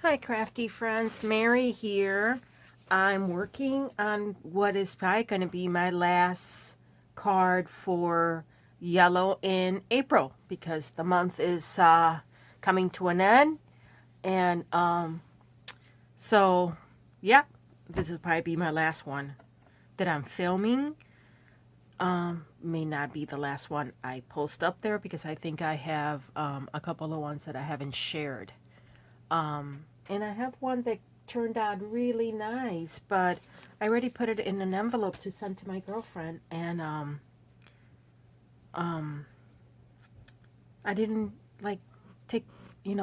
Hi crafty friends, Mary here. I'm working on what is probably going to be my last card for yellow in April because the month is coming to an end. And so, yeah, this will probably be my last one that I'm filming. May not be the last one I post up there because I think I have a couple of ones that I haven't shared. And I have one that turned out really nice, but I already put it in an envelope to send to my girlfriend, and I didn't like take,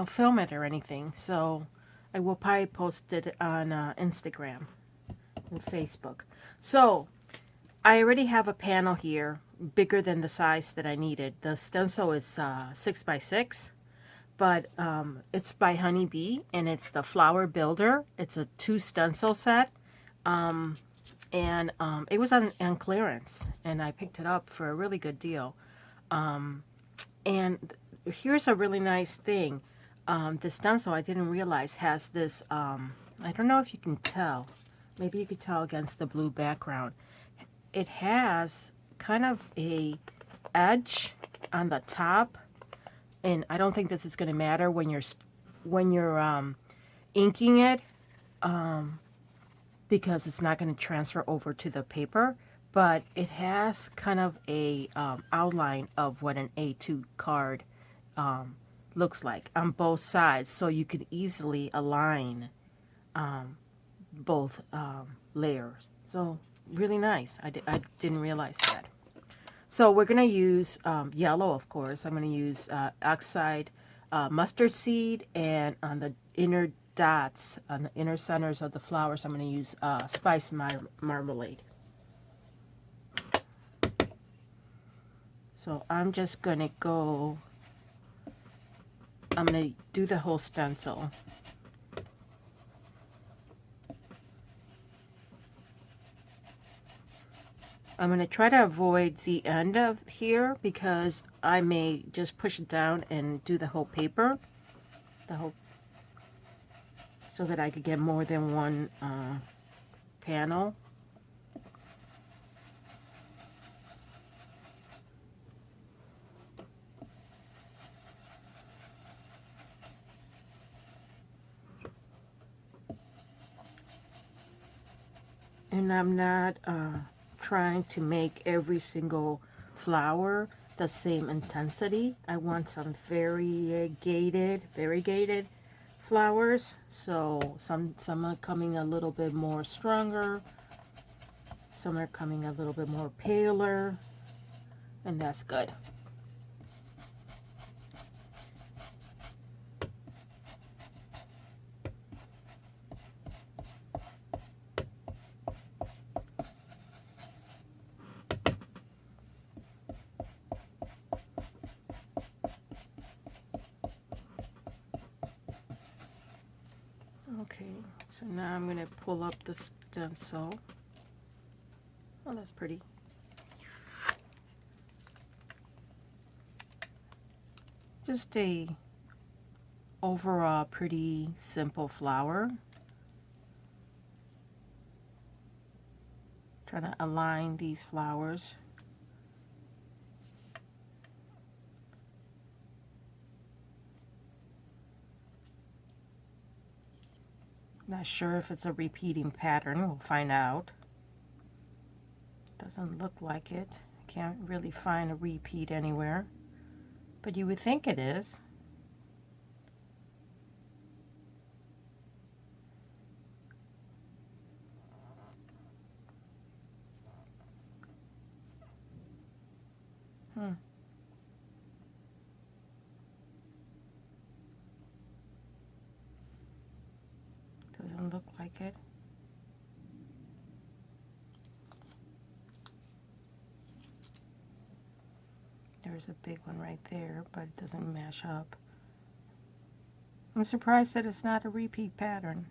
film it or anything. So I will probably post it on Instagram and Facebook. So I already have a panel here, bigger than the size that I needed. The stencil is 6x6. But it's by Honeybee, and it's the Flower Builder. It's a 2 stencil set, and it was on clearance, and I picked it up for a really good deal. And here's a really nice thing. The stencil, I didn't realize, has this, I don't know if you can tell. Maybe you could tell against the blue background. It has kind of a edge on the top. And I don't think this is going to matter when you're inking it, because it's not going to transfer over to the paper. But it has kind of a outline of what an A2 card looks like on both sides, so you could easily align both layers. So really nice. I didn't realize that. So we're going to use yellow, of course. I'm going to use oxide mustard seed, and on the inner dots, on the inner centers of the flowers, I'm going to use spice marmalade. So I'm just going to I'm going to do the whole stencil. I'm going to try to avoid the end of here because I may just push it down and do the whole paper, so that I could get more than one panel. And I'm not trying to make every single flower the same intensity. I want some variegated flowers. So some are coming a little bit more stronger, some are coming a little bit more paler, and that's good. Okay, so now I'm going to pull up the stencil. Oh, that's pretty. Just a overall pretty simple flower. Trying to align these flowers. Not sure if it's a repeating pattern. We'll find out. Doesn't look like it. Can't really find a repeat anywhere. But you would think it is. Doesn't look like it. There's a big one right there, but it doesn't match up. I'm surprised that it's not a repeat pattern.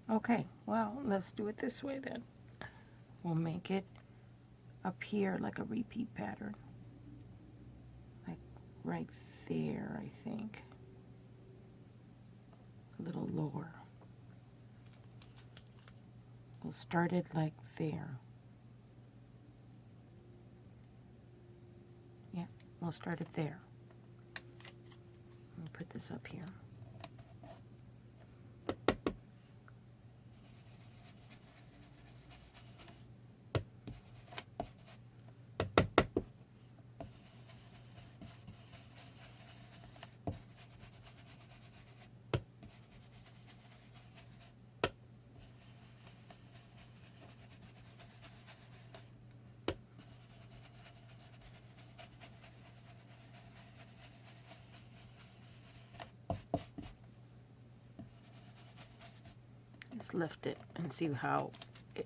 Okay, well, let's do it this way then. We'll make it appear like a repeat pattern. Like right there, I think. A little lower. We'll start it like there. Yeah, we'll start it there. Let me put this up here. Let's lift it and see how it,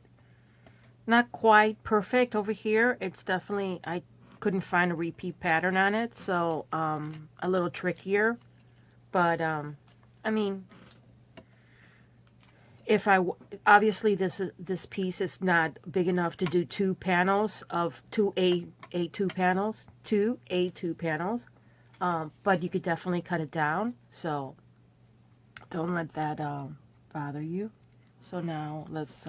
not quite perfect over here. It's definitely, I couldn't find a repeat pattern on it, so a little trickier. But I mean, if obviously this piece is not big enough to do two panels of two A2 panels, but you could definitely cut it down. So don't let that bother you. So now let's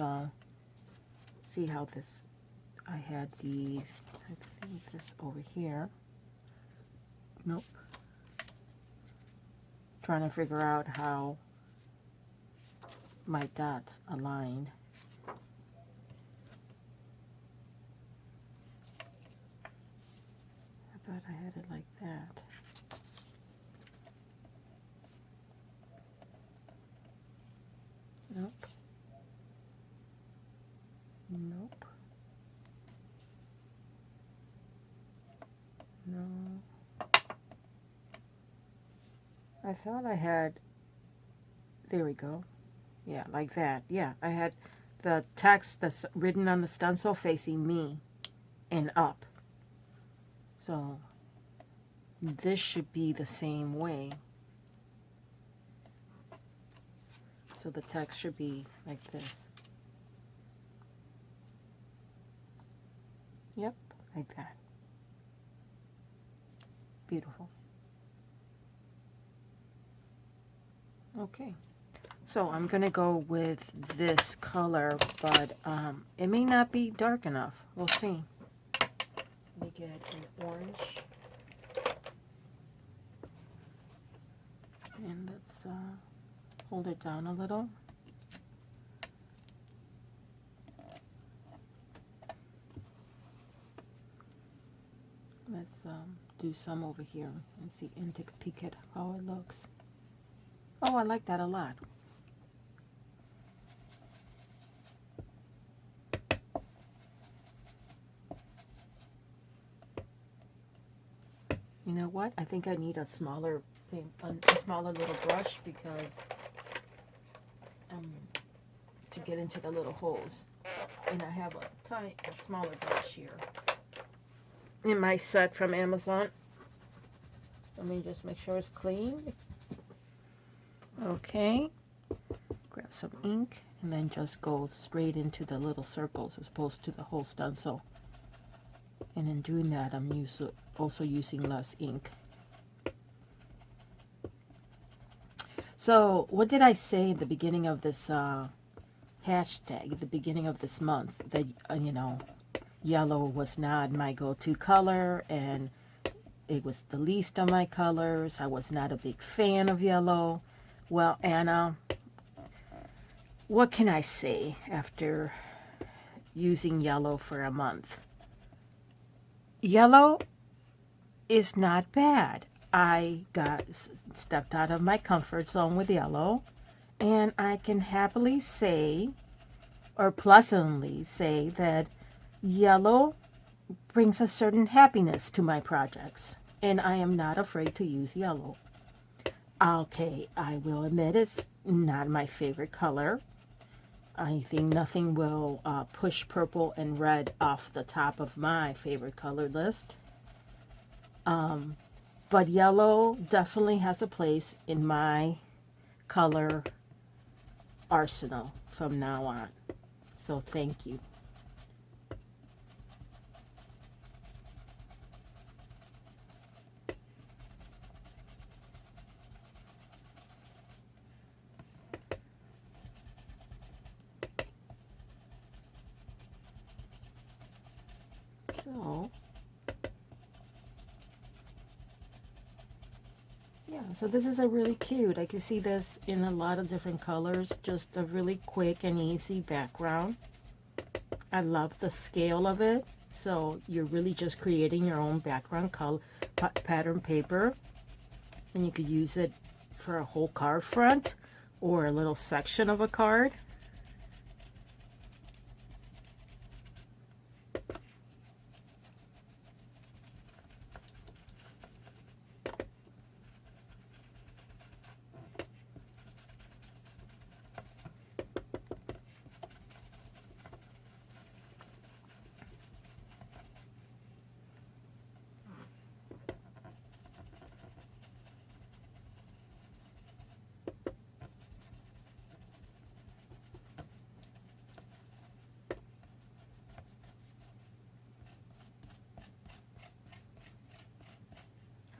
see how this, I had these, I think this over here. Nope. Trying to figure out how my dots aligned. I thought I had it like that. Nope. Nope. No. I thought I had, there we go. Yeah, like that. Yeah, I had the text that's written on the stencil facing me and up. So this should be the same way. So the text should be like this. Yep, like that. Beautiful. Okay. So I'm going to go with this color, but it may not be dark enough. We'll see. Let me get an orange. And let's hold it down a little. Let's do some over here and see and take a peek at how it looks. Oh, I like that a lot. You know what? I think I need a smaller little brush because to get into the little holes. And I have a smaller brush here in my set from Amazon. Let me just make sure it's clean. Okay. Grab some ink and then just go straight into the little circles as opposed to the whole stencil. And in doing that, I'm also using less ink. So, what did I say at the beginning of this hashtag, at the beginning of this month? That, you know, yellow was not my go-to color, and it was the least of my colors. I was not a big fan of yellow. Well, Anna, what can I say after using yellow for a month? Yellow is not bad. I stepped out of my comfort zone with yellow, and I can happily say, or pleasantly say, that yellow brings a certain happiness to my projects, and I am not afraid to use yellow. Okay, I will admit it's not my favorite color. I think nothing will push purple and red off the top of my favorite color list. But yellow definitely has a place in my color arsenal from now on. So thank you. So, yeah, so this is a really cute. I can see this in a lot of different colors. Just a really quick and easy background. I love the scale of it. So you're really just creating your own background color pattern paper. And you could use it for a whole card front or a little section of a card.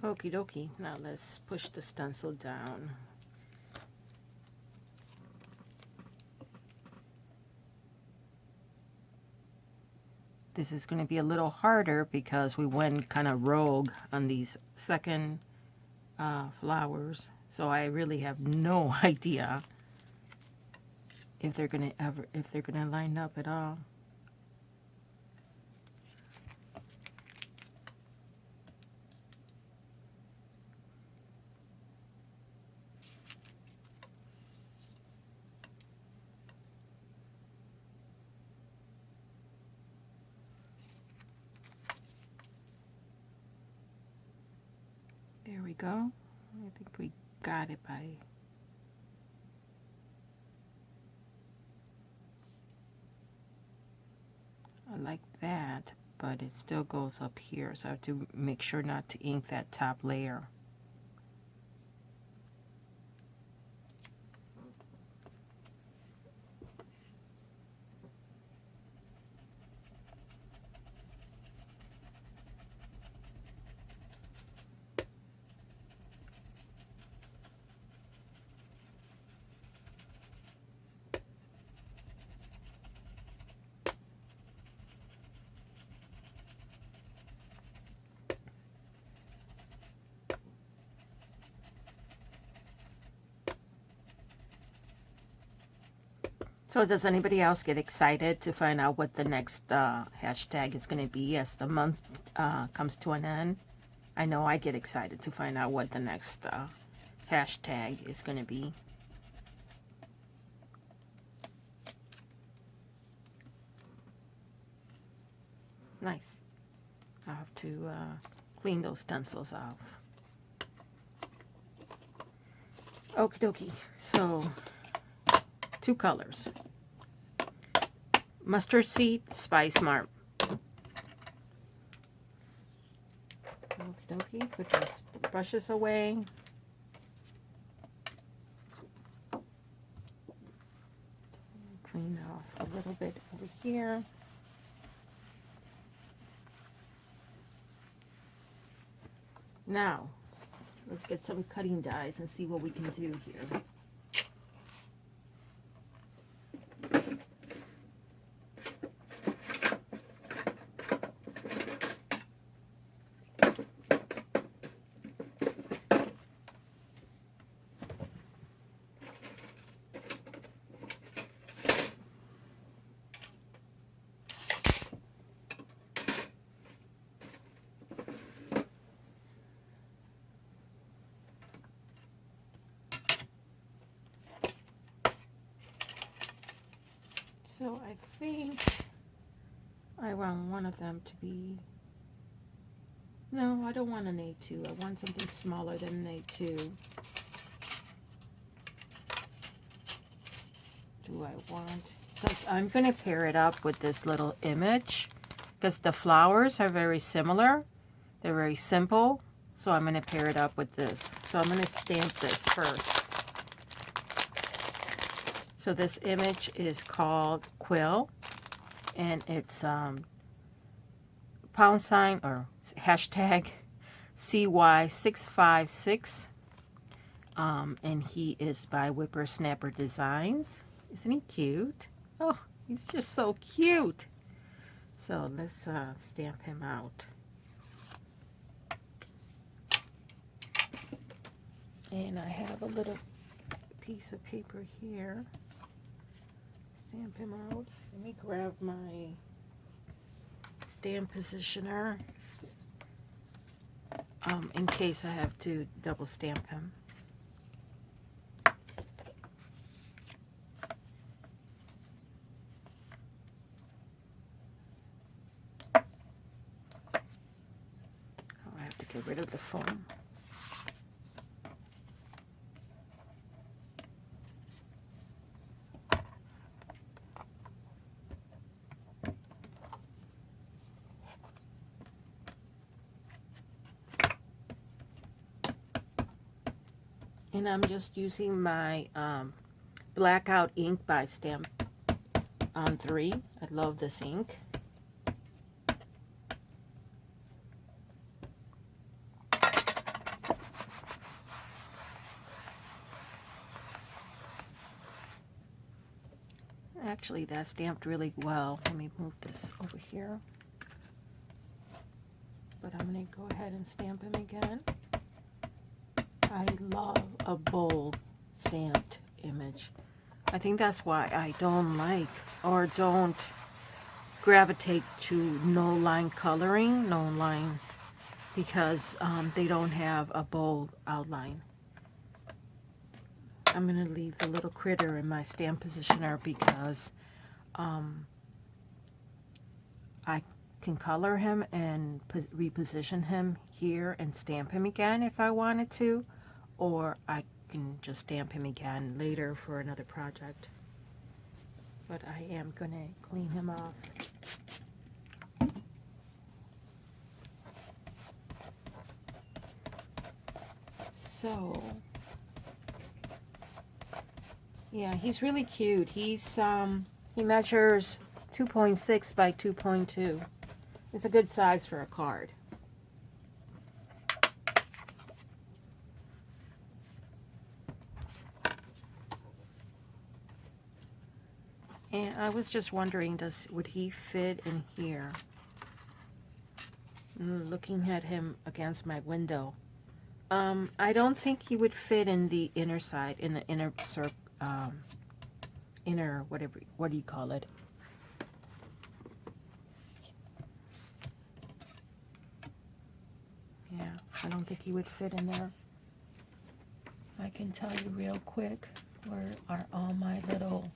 Okie dokie. Now let's push the stencil down. This is going to be a little harder because we went kind of rogue on these second flowers. So I really have no idea if they're going to line up at all. There we go. I think we got it by... I like that, but it still goes up here, so I have to make sure not to ink that top layer. So does anybody else get excited to find out what the next hashtag is going to be as the month comes to an end? I know I get excited to find out what the next hashtag is going to be. Nice. I'll have to clean those stencils off. Okie dokie. So, 2 colors. Mustard Seed, Spice Mark. Okie dokie. Put those brushes away. Clean off a little bit over here. Now, let's get some cutting dies and see what we can do here. So I think I want one of them to be, no, I don't want an A2. I want something smaller than an A2. Do I want, because I'm going to pair it up with this little image, because the flowers are very similar. They're very simple. So I'm going to pair it up with this. So I'm going to stamp this first. So this image is called Quill, and it's pound sign or hashtag CY656, and he is by Whippersnapper Designs. Isn't he cute? Oh, he's just so cute. So let's stamp him out. And I have a little piece of paper here. Stamp him out. Let me grab my stamp positioner in case I have to double stamp him. Oh, I have to get rid of the foam. And I'm just using my Blackout ink by Stamp on 3. I love this ink. Actually, that stamped really well. Let me move this over here. But I'm going to go ahead and stamp him again. I love a bold stamped image. I think that's why I don't like or don't gravitate to no line coloring, no line, because they don't have a bold outline. I'm going to leave the little critter in my stamp positioner because I can color him and reposition him here and stamp him again if I wanted to, or I can just stamp him again later for another project. But I am going to clean him off. So, yeah, he's really cute. He's he measures 2.6 by 2.2. It's a good size for a card. And I was just wondering, would he fit in here? Looking at him against my window. I don't think he would fit in the inner side, in the inner circle, inner, whatever, what do you call it? Yeah, I don't think he would fit in there. I can tell you real quick, where are all my little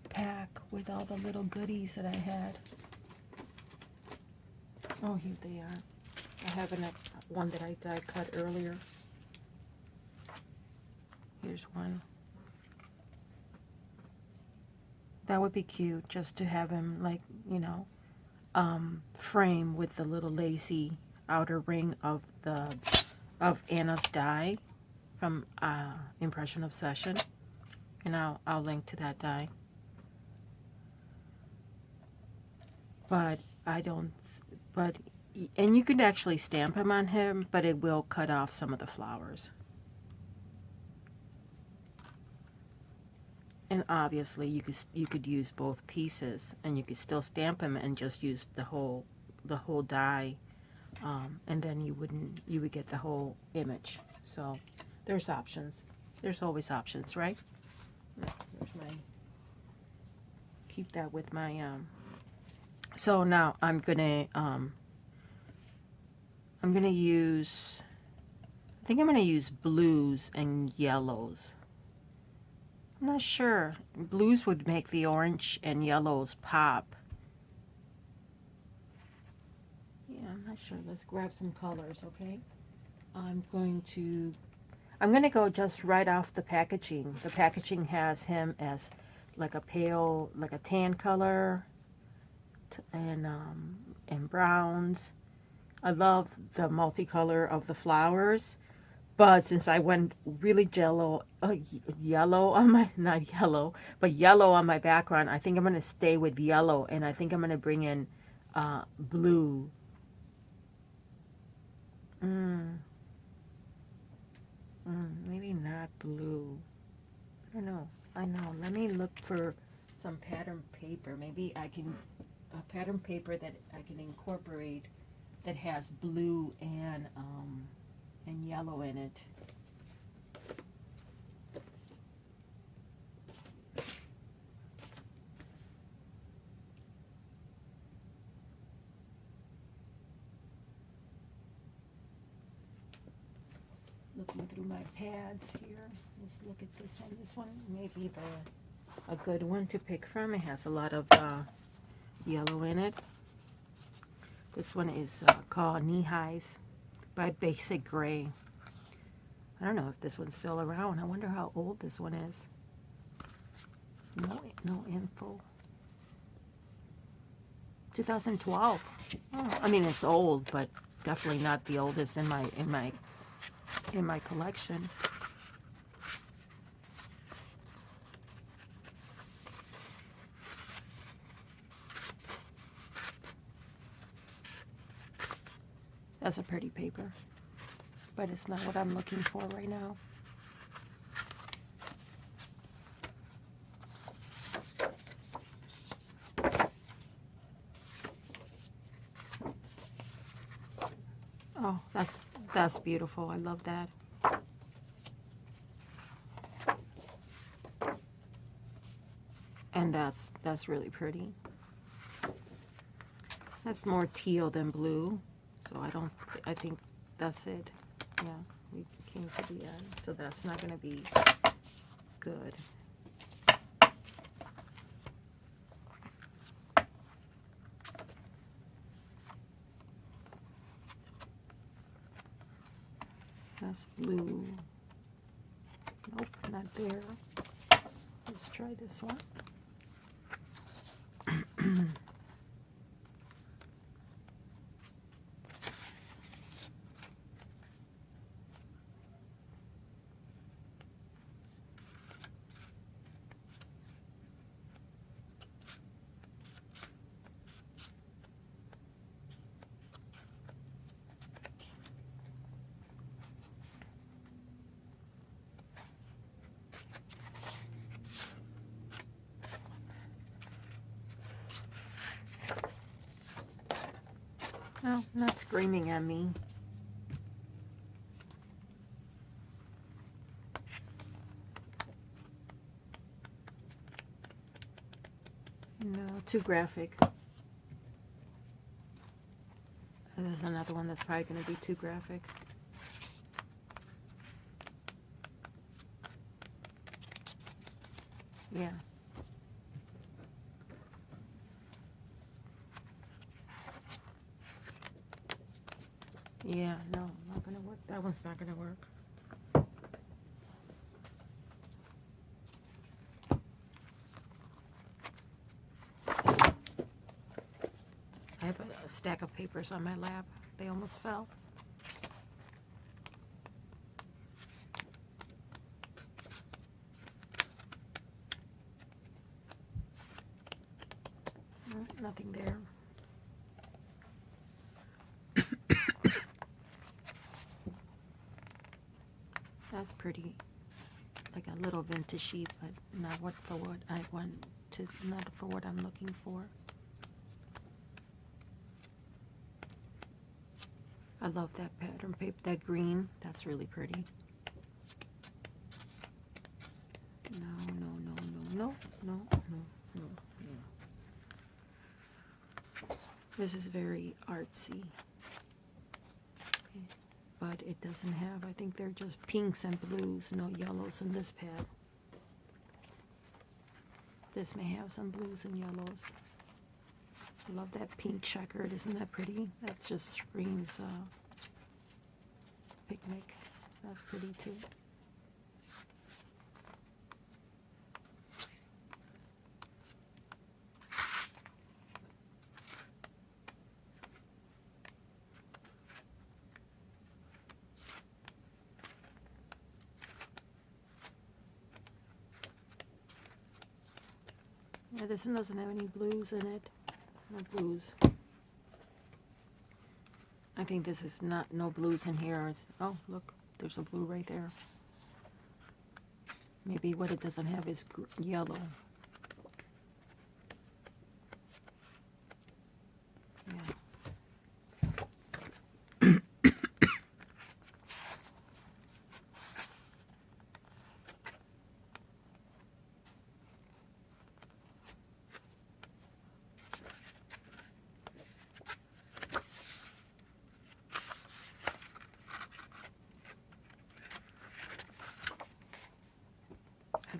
pack with all the little goodies that I had. Oh, here they are. I have one that I die cut earlier. Here's one. That would be cute, just to have him, like, you know, frame with the little lacy outer ring of Anna's die from Impression Obsession, and I'll link to that die. But I don't. And you could actually stamp him on him, but it will cut off some of the flowers. And obviously, you could use both pieces, and you could still stamp him and just use the whole die, and then you would get the whole image. So there's options. There's always options, right? There's my. Keep that with my. So now I'm gonna use. I think I'm gonna use blues and yellows. I'm not sure. Blues would make the orange and yellows pop. Yeah, I'm not sure. Let's grab some colors, okay? I'm going to go just right off the packaging. The packaging has him as like a pale, like a tan color, and browns. I love the multicolor of the flowers. But since I went really yellow on my, not yellow, but yellow on my background, I think I'm going to stay with yellow, and I think I'm going to bring in blue. Maybe not blue. I don't know. Let me look for some pattern paper. Maybe I can, a pattern paper that I can incorporate that has blue and yellow in it. Looking through my pads here. Let's look at this one. This one may be a good one to pick from. It has a lot of yellow in it. This one is called Knee Highs by Basic Gray. I don't know if this one's still around. I wonder how old this one is. No info. 2012. Oh, I mean, it's old, but definitely not the oldest in my collection. That's a pretty paper, but it's not what I'm looking for right now. Oh, that's beautiful. I love that. And that's really pretty. That's more teal than blue. So I think that's it. Yeah, we came to the end. So that's not going to be good. That's blue. Nope, not there. Let's try this one. Oh, not screaming at me. No, too graphic. There's another one that's probably going to be too graphic. Yeah. Yeah, no, not gonna work. That one's not gonna work. I have a stack of papers on my lap. They almost fell. Nothing there. That's pretty, like a little vintagey, but not for what I want to, not for what I'm looking for. I love that pattern paper, that green. That's really pretty. No. This is very artsy. But it doesn't have, I think they're just pinks and blues, no yellows in this pad. This may have some blues and yellows. I love that pink checkered, isn't that pretty? That just screams picnic. That's pretty too. Yeah, this one doesn't have any blues in it. No blues. I think this is no blues in here. Oh, look, there's a blue right there. Maybe what it doesn't have is yellow.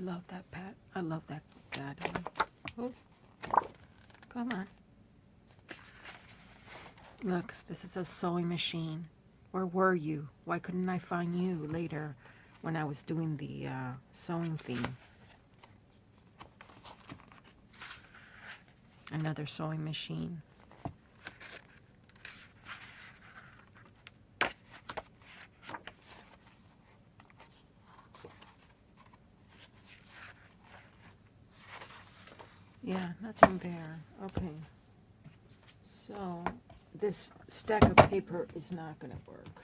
love that pet. I love that one. Oh, come on. Look, this is a sewing machine. Where were you? Why couldn't I find you later when I was doing the sewing theme? Another sewing machine. Yeah, nothing there. Okay. So this stack of paper is not going to work.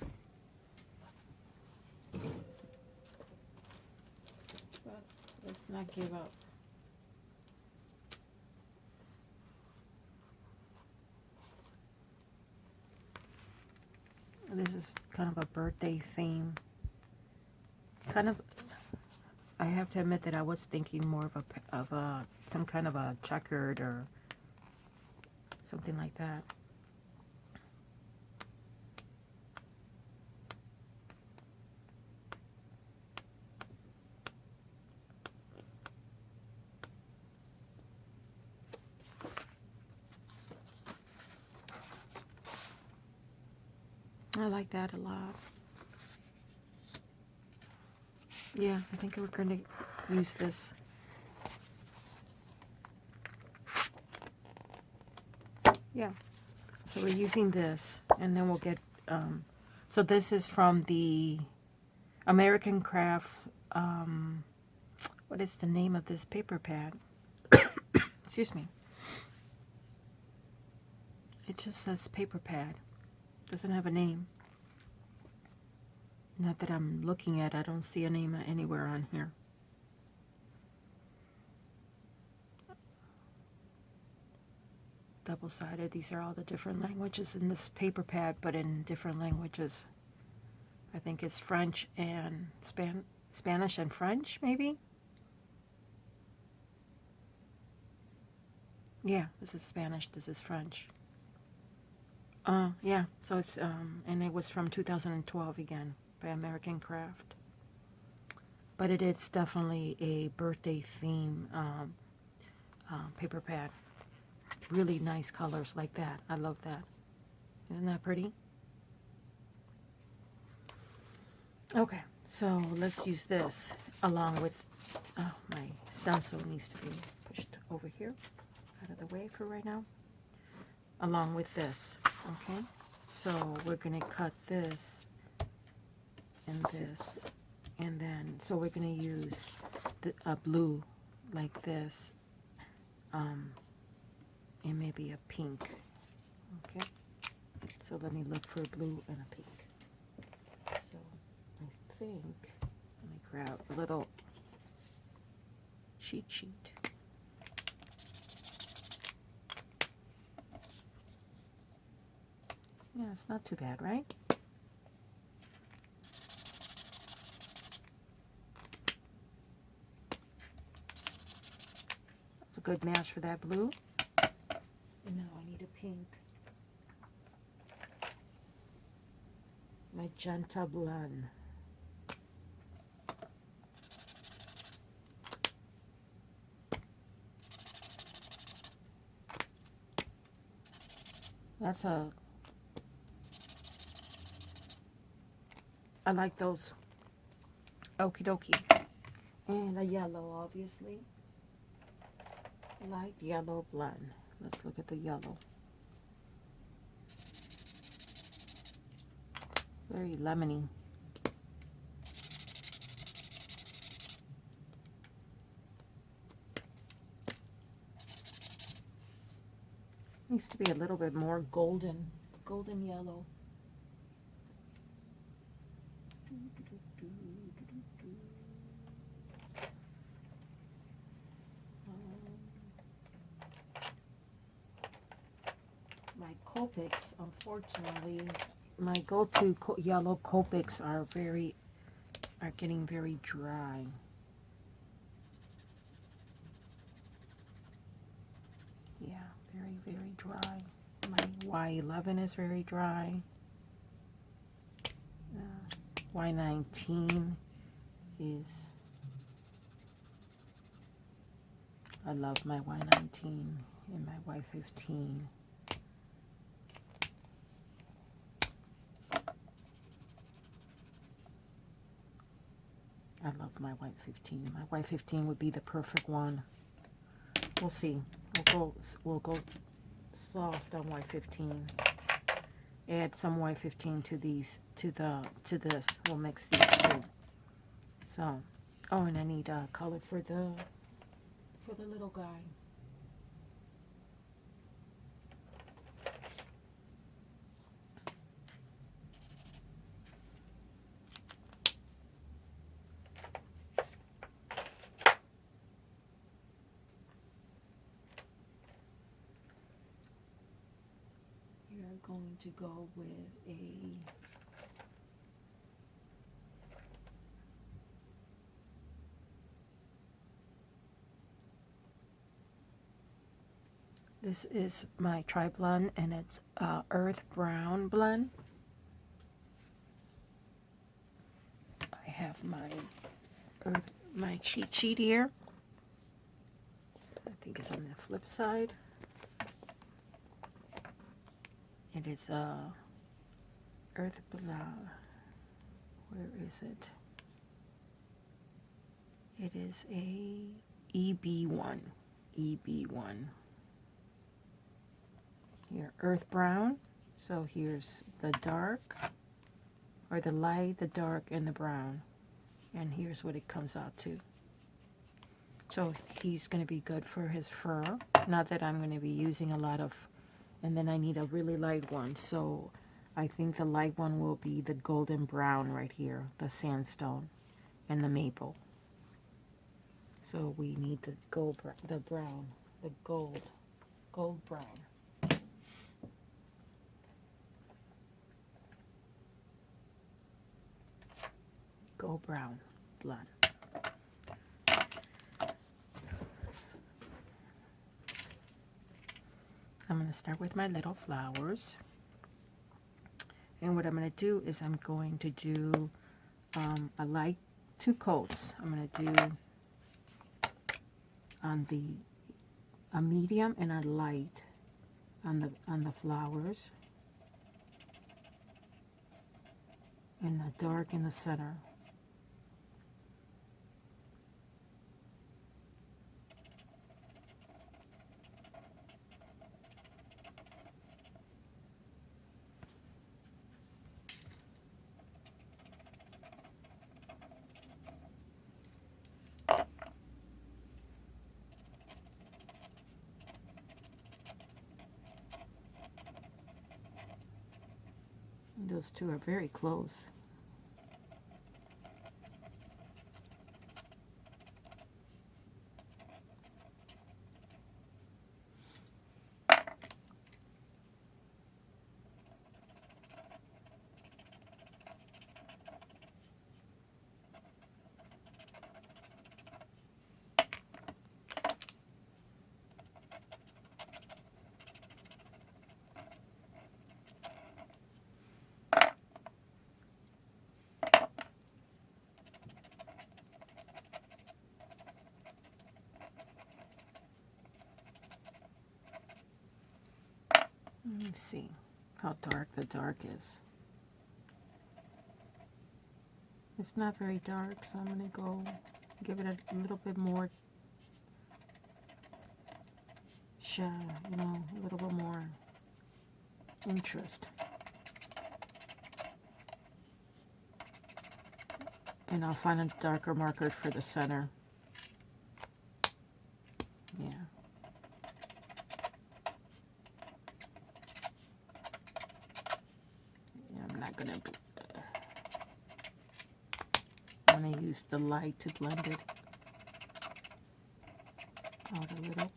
But let's not give up. This is kind of a birthday theme. Kind of, I have to admit that I was thinking more of a some kind of a checkered or something like that. I like that a lot. Yeah, I think we're going to use this. Yeah, so we're using this, and then we'll get, so this is from the American Craft, what is the name of this paper pad? Excuse me. It just says paper pad. Doesn't have a name. Not that I'm looking at. I don't see a name anywhere on here. Double-sided. These are all the different languages in this paper pad, but in different languages. I think it's French and Spanish and French, maybe? Yeah, this is Spanish. This is French. Yeah, so it's, and it was from 2012 again by American Craft. But it is definitely a birthday theme paper pad. Really nice colors like that. I love that. Isn't that pretty? Okay, so let's use this along with, oh, my stencil needs to be pushed over here, out of the way for right now. Along with this, okay? So we're going to cut this and this, and then, so we're going to use a blue like this, and maybe a pink, okay? So let me look for a blue and a pink. So I think, let me grab a little cheat sheet. Yeah, it's not too bad, right? That's a good match for that blue. And now I need a pink. Magenta blonde. That's a, I like those. Okie dokie. And a yellow, obviously. Light yellow blonde. Let's look at the yellow. Very lemony. Needs to be a little bit more golden yellow. My Copics, unfortunately, my go-to yellow Copics are getting very dry. Yeah, very dry. My Y11 is very dry. Y19 is I love my Y19 and my Y15. I love my Y15. My Y15 would be the perfect one. We'll see. We'll go soft on Y15. Add some Y15 to these to this. We'll mix these two. So, oh, and I need a color for the little guy. You're going to go with a this is my tri-blend, and it's earth brown blend. I have my cheat sheet here. I think it's on the flip side. It is earth brown. Where is it? It is a EB1. EB1. Here, earth brown. So here's the dark, or the light, the dark, and the brown. And here's what it comes out to. So he's going to be good for his fur. Not that I'm going to be using a lot of, and then I need a really light one. So I think the light one will be the golden brown right here, the sandstone, and the maple. So we need the gold brown. Gold brown blend. I'm going to start with my little flowers. And what I'm going to do is I'm going to do a light 2 coats. I'm going to do on a medium and a light on the flowers, and the dark in the center. Those two are very close. Let me see how dark the dark is. It's not very dark, so I'm going to go give it a little bit more shadow, a little bit more interest. And I'll find a darker marker for the center. Yeah. I'm going to use the light to blend it out a little.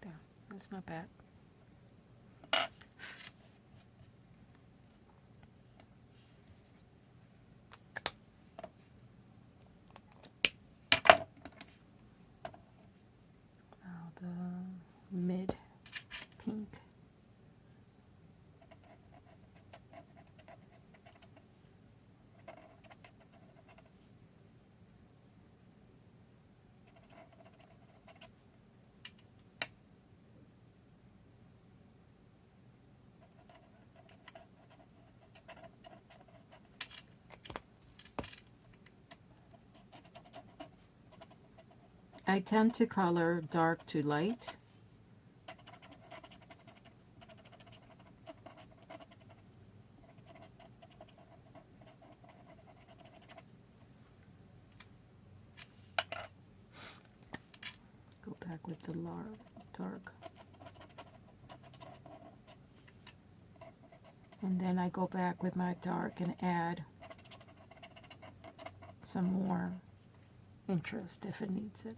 There, that's not bad. Now the mid pink. I tend to color dark to light. Go back with the dark. And then I go back with my dark and add some more interest if it needs it.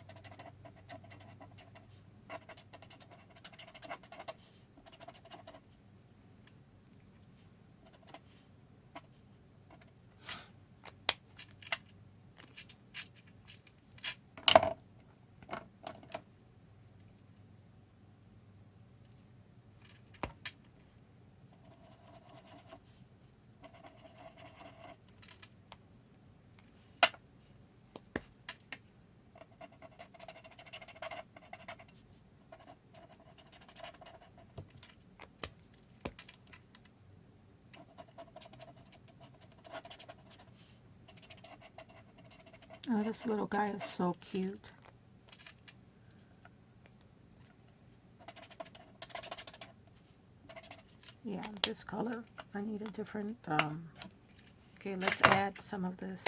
Oh, this little guy is so cute. Yeah, this color. I need a different, okay, let's add some of this.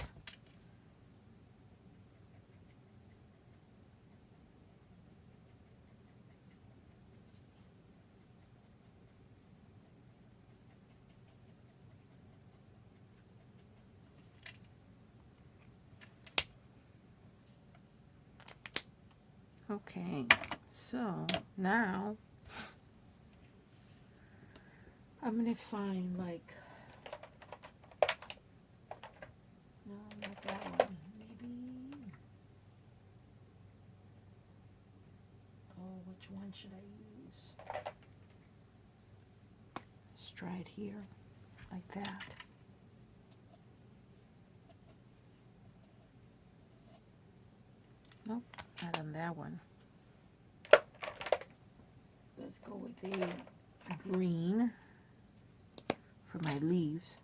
Okay, so now I'm gonna find like, no, not that one, maybe, oh, which one should I use? Let's try it here, like that. Nope, not on that one. Let's go with the green for my leaves.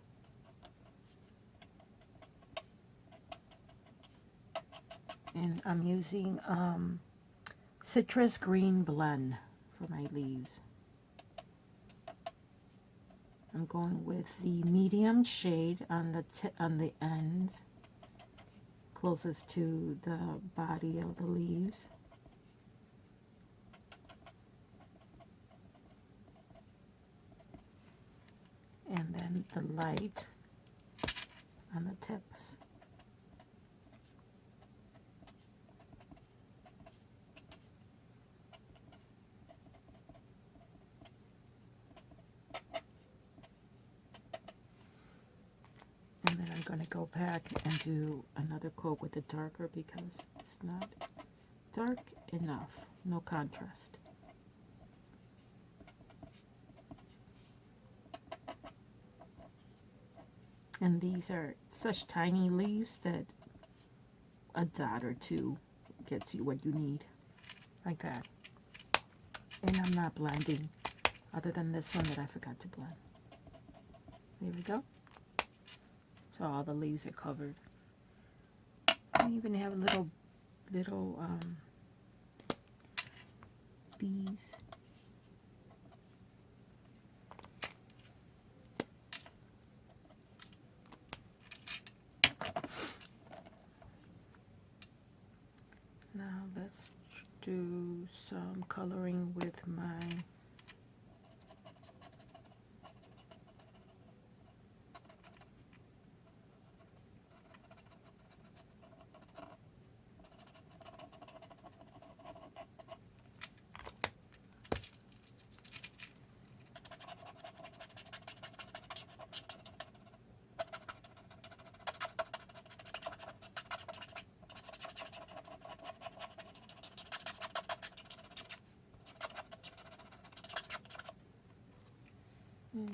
And I'm using citrus green blend for my leaves. I'm going with the medium shade on the ends, closest to the body of the leaves. And then the light on the tips. And then I'm going to go back and do another coat with the darker because it's not dark enough, no contrast. And these are such tiny leaves that a dot or two gets you what you need, like that. And I'm not blending, other than this one that I forgot to blend. There we go. So all the leaves are covered. I even have little bees. Now let's do some coloring with my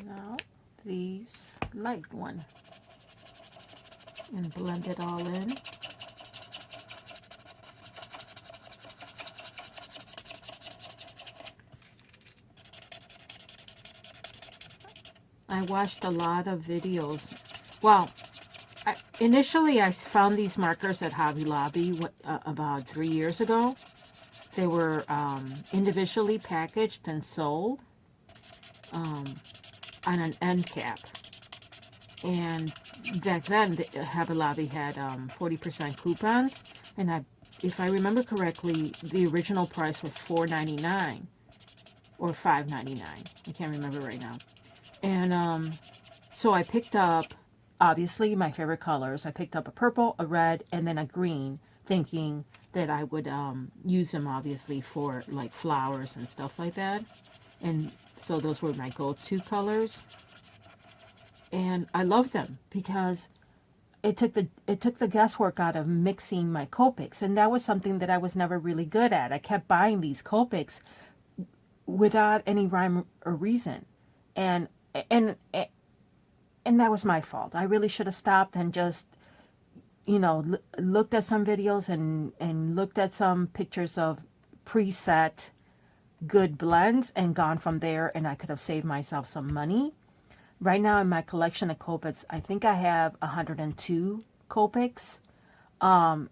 now these light one and blend it all in. I watched a lot of videos. Well, initially I found these markers at Hobby Lobby about 3 years ago. They were individually packaged and sold on an end cap. And back then, Hobby Lobby had 40% coupons. And if I remember correctly, the original price was $4.99 or $5.99. I can't remember right now. And so I picked up, obviously, my favorite colors. I picked up a purple, a red, and then a green, thinking that I would use them, obviously, for, like, flowers and stuff like that. And so those were my go-to colors. And I love them because it took the guesswork out of mixing my Copics, and that was something that I was never really good at. I kept buying these Copics without any rhyme or reason, and and that was my fault. I really should have stopped and just, looked at some videos and looked at some pictures of preset good blends and gone from there, and I could have saved myself some money. Right now in my collection of Copics, I think I have 102 Copics, and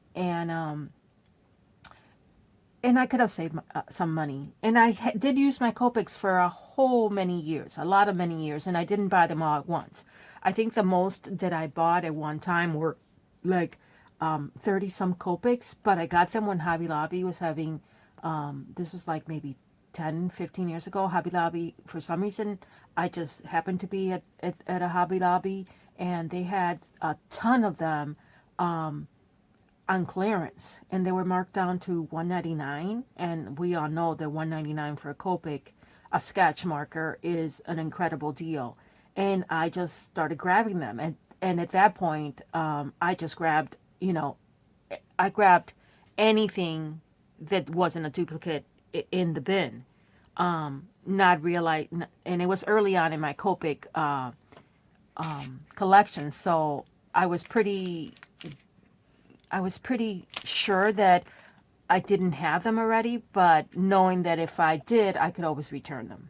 I could have saved some money. And I did use my Copics for a whole many years, many years, and I didn't buy them all at once. I think the most that I bought at one time were like 30 some Copics, but I got them when Hobby Lobby was having, this was like maybe 10, 15 years ago. Hobby Lobby, for some reason, I just happened to be at a Hobby Lobby, and they had a ton of them on clearance, and they were marked down to $1.99, and we all know that $1.99 for a Copic, a sketch marker, is an incredible deal. And I just started grabbing them, and at that point, I just grabbed, I grabbed anything that wasn't a duplicate in the bin, not realize, and it was early on in my Copic collection, so I was pretty sure that I didn't have them already, but knowing that if I did, I could always return them.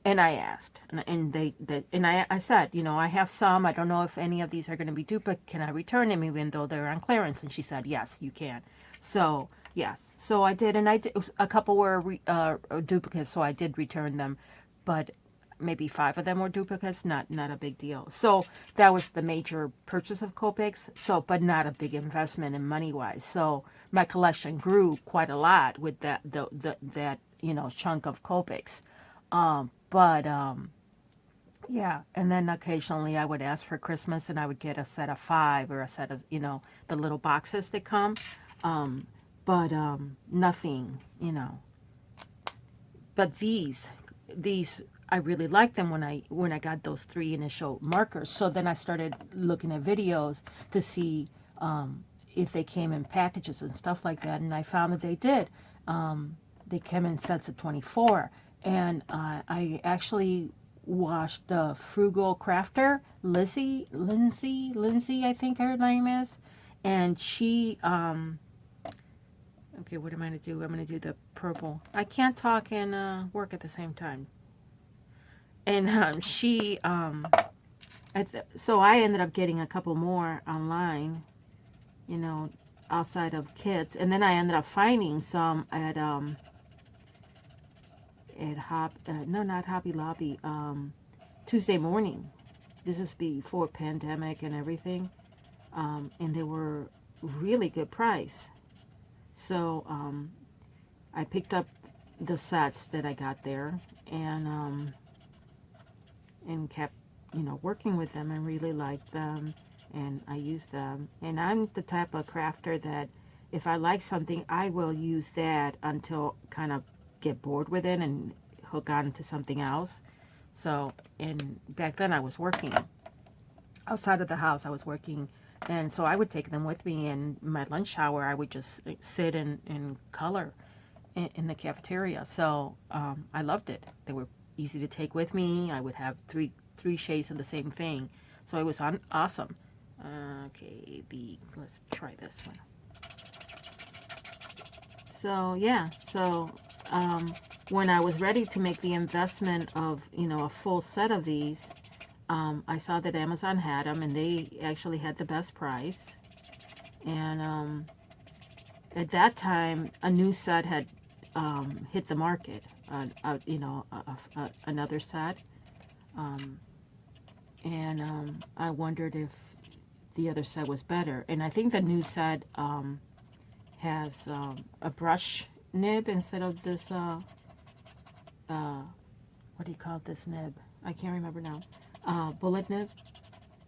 And I asked, and I said, I have some. I don't know if any of these are going to be duplicate. Can I return them even though they're on clearance? And she said, yes, you can. So yes, so I did, and I did. A couple were duplicates, so I did return them, but maybe 5 of them were duplicates. Not a big deal. So that was the major purchase of Copics. So, but not a big investment in money wise. So my collection grew quite a lot with that chunk of Copics. Yeah, and then occasionally I would ask for Christmas and I would get a set of 5 or a set of, the little boxes that come. But nothing, But these, I really liked them when I got those 3 initial markers. So then I started looking at videos to see if they came in packages and stuff like that, and I found that they did. They came in sets of 24. And I actually watched the Frugal Crafter, Lindsay, I think her name is. And she, okay, what am I going to do? I'm going to do the purple. I can't talk and work at the same time. And so I ended up getting a couple more online, outside of kits. And then I ended up finding some at not Hobby Lobby, Tuesday Morning. This is before pandemic and everything, and they were really good price. So I picked up the sets that I got there, and kept working with them and really liked them, and I used them. And I'm the type of crafter that if I like something, I will use that until kind of get bored with it and hook on to something else. So, and back then I was working outside of the house. I was working, and so I would take them with me, and my lunch hour I would just sit and color in the cafeteria. So I loved it. They were easy to take with me. I would have three shades of the same thing, so it was awesome. Okay, let's try this one. So yeah, when I was ready to make the investment of, a full set of these, I saw that Amazon had them, and they actually had the best price. And at that time, a new set had hit the market. Another set. And I wondered if the other set was better. And I think the new set has a brush nib instead of this, what do you call this nib? I can't remember now. Bullet nib.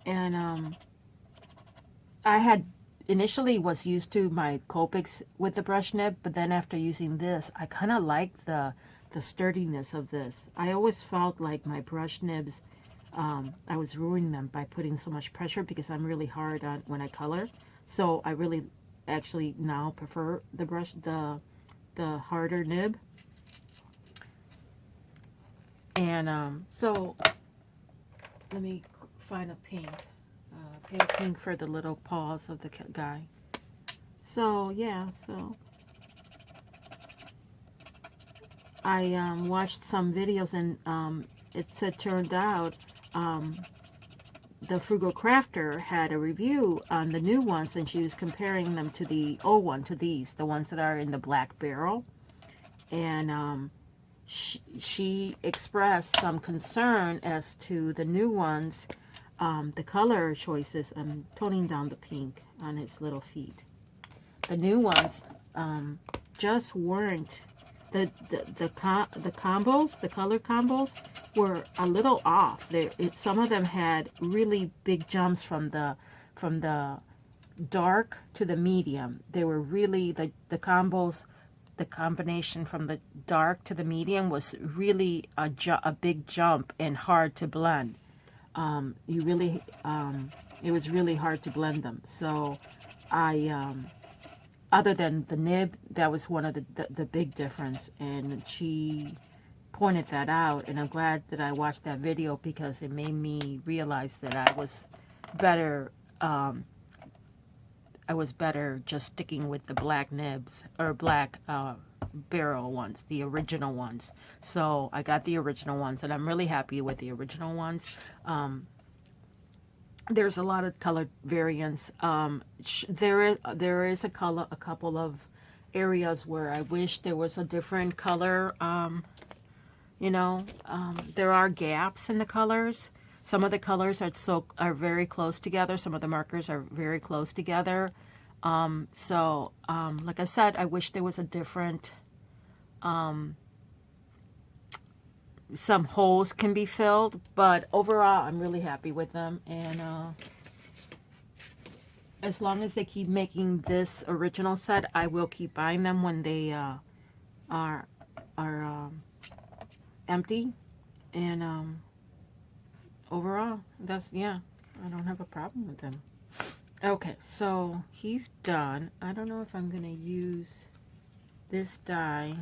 And I had initially was used to my Copics with the brush nib, but then after using this, I kind of like the sturdiness of this. I always felt like my brush nibs, I was ruining them by putting so much pressure because I'm really hard on when I color. So I really actually now prefer the brush, the harder nib. And so let me find a pink. Pale pink for the little paws of the guy. So yeah, so I watched some videos, and it turned out the Frugal Crafter had a review on the new ones, and she was comparing them to the old one, to these, the ones that are in the black barrel. And she expressed some concern as to the new ones. The color choices, I'm toning down the pink on his little feet. The new ones just weren't, the combos, the color combos were a little off. Some of them had really big jumps from the dark to the medium. They were really, the combos, the combination from the dark to the medium was really a big jump and hard to blend. It was really hard to blend them. So I, other than the nib, that was one of the big difference. And she pointed that out. And I'm glad that I watched that video because it made me realize that I was better just sticking with the black nibs or black barrel ones, the original ones. So I got the original ones, and I'm really happy with the original ones. There's a lot of color variants. There is a couple of areas where I wish there was a different color. There are gaps in the colors. Some of the colors are very close together. Some of the markers are very close together. Like I said, I wish there was a different, some holes can be filled, but overall I'm really happy with them. And as long as they keep making this original set, I will keep buying them when they are empty. And overall, I don't have a problem with them. Okay, so he's done. I don't know if I'm going to use this die.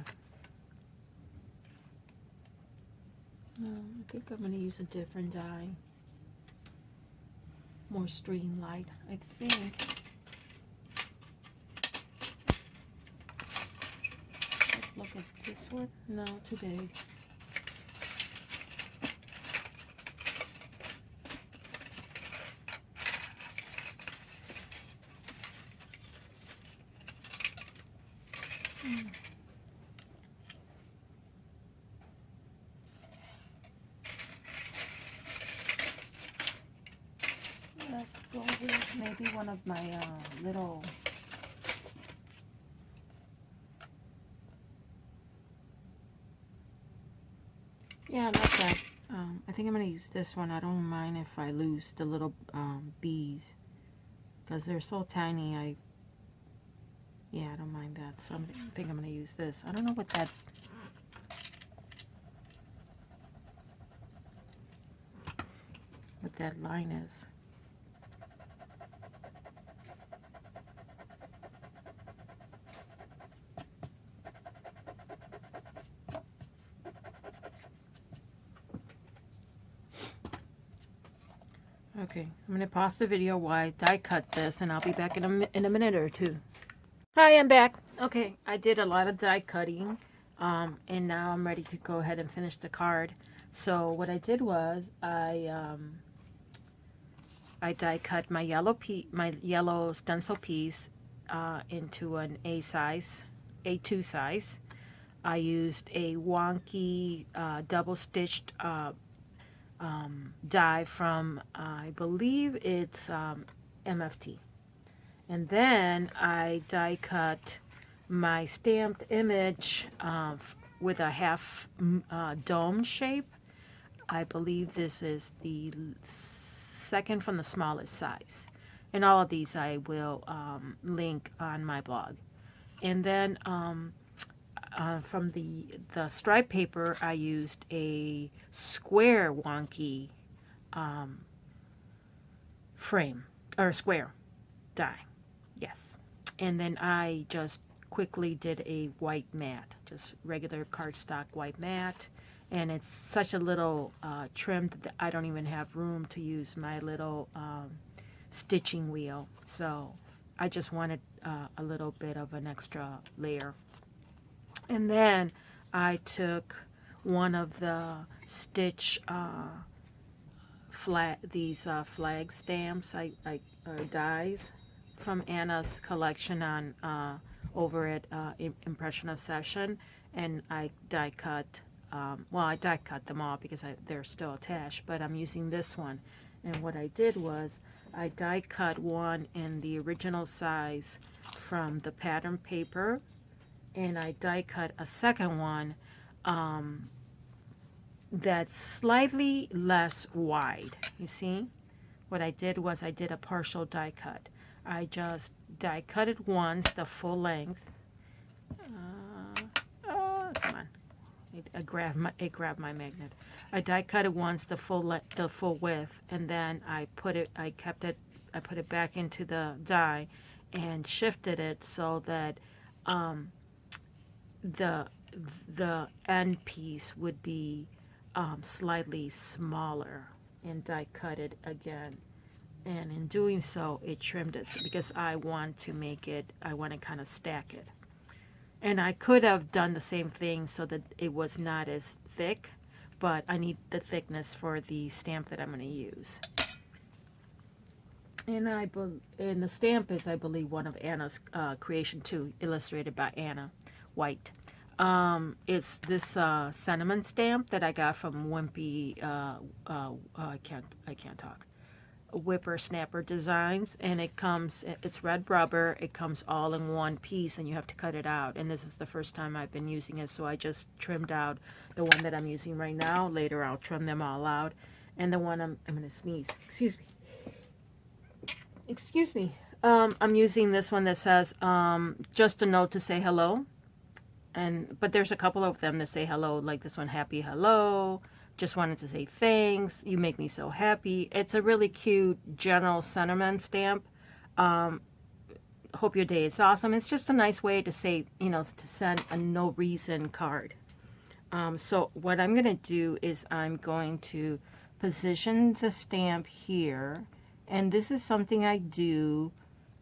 No, I think I'm going to use a different die. More streamlight, I think. Let's look at this one. No, too big. Let's go with maybe one of my little not that. I think I'm going to use this one. I don't mind if I lose the little bees because they're so tiny. I don't mind that. So I think I'm going to use this. I don't know what that line is. Okay, I'm going to pause the video while I die cut this, and I'll be back in a minute or two. Hi, I'm back. Okay, I did a lot of die cutting, and now I'm ready to go ahead and finish the card. So what I did was I I die cut my yellow stencil piece into an A2 size. I used a wonky double stitched die from, I believe it's MFT. And then I die cut my stamped image with a half dome shape. I believe this is the second from the smallest size. And all of these I will link on my blog. And then from the stripe paper, I used a square wonky frame, or square die. Yes. And then I just quickly did a white matte, just regular cardstock white matte. And it's such a little trim that I don't even have room to use my little stitching wheel. So I just wanted a little bit of an extra layer. And then I took one of the stitch flag stamps, dies from Anna's collection on over at Impression Obsession, and I die cut. I die cut them all because they're still attached, but I'm using this one. And what I did was I die cut one in the original size from the pattern paper, and I die cut a second one that's slightly less wide. You see? What I did was I did a partial die cut. I just die cut it once, the full length. Come on. It grabbed my magnet. I die cut it once, the full width, and then I put it back into the die and shifted it so that the end piece would be slightly smaller, and die cut it again. And in doing so, it trimmed it because I want to kind of stack it. And I could have done the same thing so that it was not as thick, but I need the thickness for the stamp that I'm going to use. And the stamp is, I believe, one of Anna's creation too, illustrated by Anna Wight. It's this cinnamon stamp that I got from Wimpy. I can't talk. Whippersnapper Designs, and it's red rubber. It comes all in one piece, and you have to cut it out. And this is the first time I've been using it, so I just trimmed out the one that I'm using right now. Later, I'll trim them all out. And the one I'm going to sneeze. Excuse me. I'm using this one that says just a note to say hello. But there's a couple of them that say hello, like this one, happy hello. Just wanted to say thanks. You make me so happy. It's a really cute general sentiment stamp. Hope your day is awesome. It's just a nice way to say, to send a no reason card. So what I'm going to do is I'm going to position the stamp here. And this is something I do.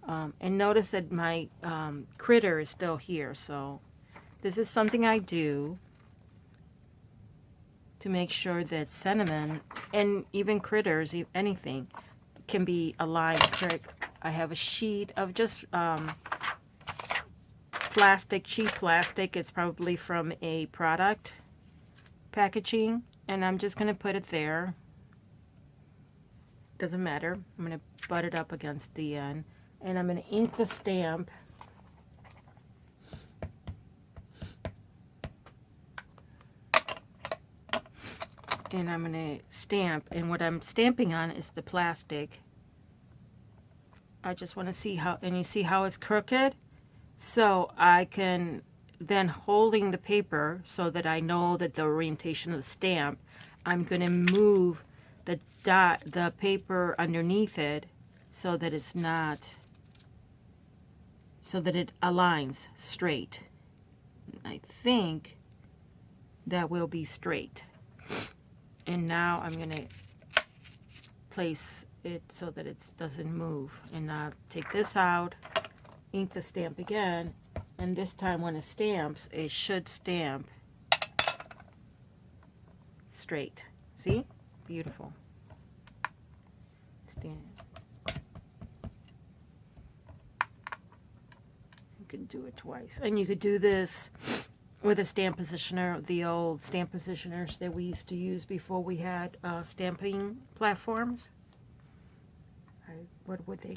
And notice that my critter is still here. So this is something I do to make sure that cinnamon and even critters, anything, can be aligned. I have a sheet of just plastic, cheap plastic. It's probably from a product packaging, and I'm just going to put it there. Doesn't matter. I'm going to butt it up against the end, and I'm going to ink the stamp. And I'm going to stamp, and what I'm stamping on is the plastic. I just want to see how, and you see how it's crooked? So I can then, holding the paper so that I know that the orientation of the stamp, I'm going to move the paper underneath it so that it's not, so that it aligns straight. I think that will be straight. And now I'm going to place it so that it doesn't move. And now take this out, ink the stamp again, and this time when it stamps, it should stamp straight. See? Beautiful. can do it twice. And you could do this with a stamp positioner, the old stamp positioners that we used to use before we had stamping platforms. What would they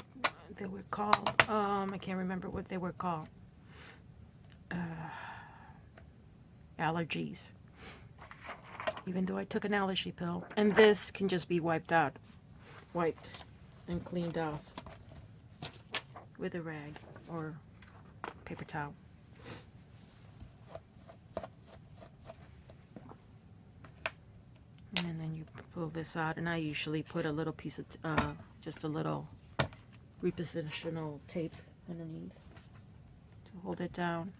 were called? I can't remember what they were called. Allergies. Even though I took an allergy pill. And this can just be wiped and cleaned off with a rag or paper towel. And then you pull this out, and I usually put a little piece of, just a little repositional tape underneath to hold it down.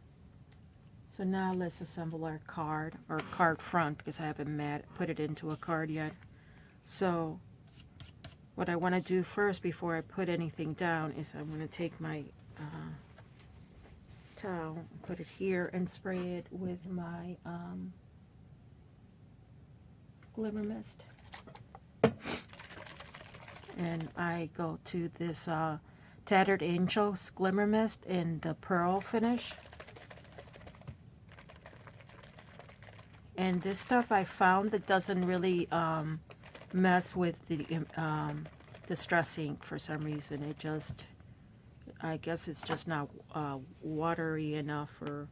So now let's assemble our card, or card front, because I haven't put it into a card yet. So what I want to do first before I put anything down is I'm going to take my towel, put it here, and spray it with my Glimmer Mist. And I go to this Tattered Angels Glimmer Mist in the pearl finish. And this stuff I found that doesn't really mess with the distress ink for some reason. It just, I guess it's just not watery enough, or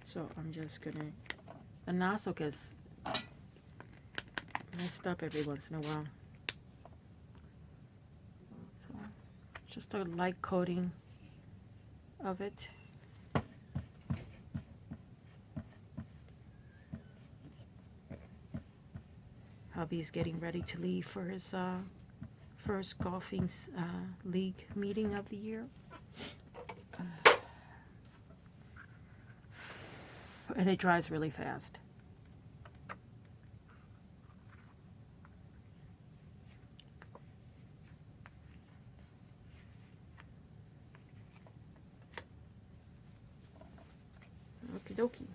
so I'm just gonna. The nozzle gets messed up every once in a while. So just a light coating of it. Hubby's getting ready to leave for his first golfing league meeting of the year. And it dries really fast. Okie dokie.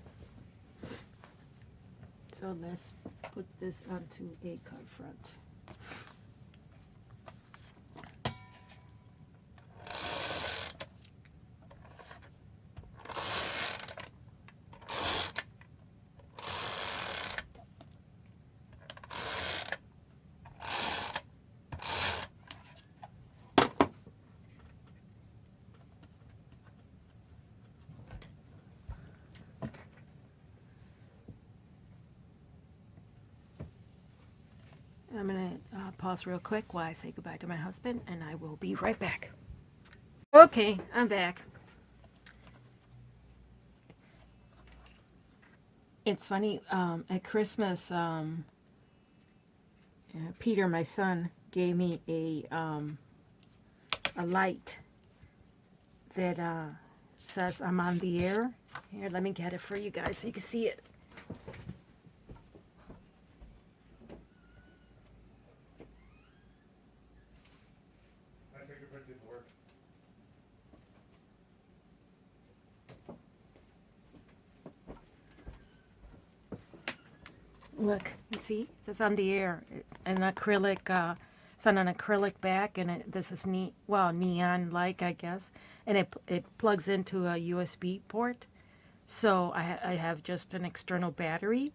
So let's put this onto a card front. I'm going to pause real quick while I say goodbye to my husband, and I will be right back. Okay, I'm back. It's funny, at Christmas, Peter, my son, gave me a light that says I'm on the air. Here, let me get it for you guys so you can see it. Look, you see, it's on the air. An acrylic, it's on an acrylic back, and this is neon-like, I guess. And it plugs into a USB port. So I have just an external battery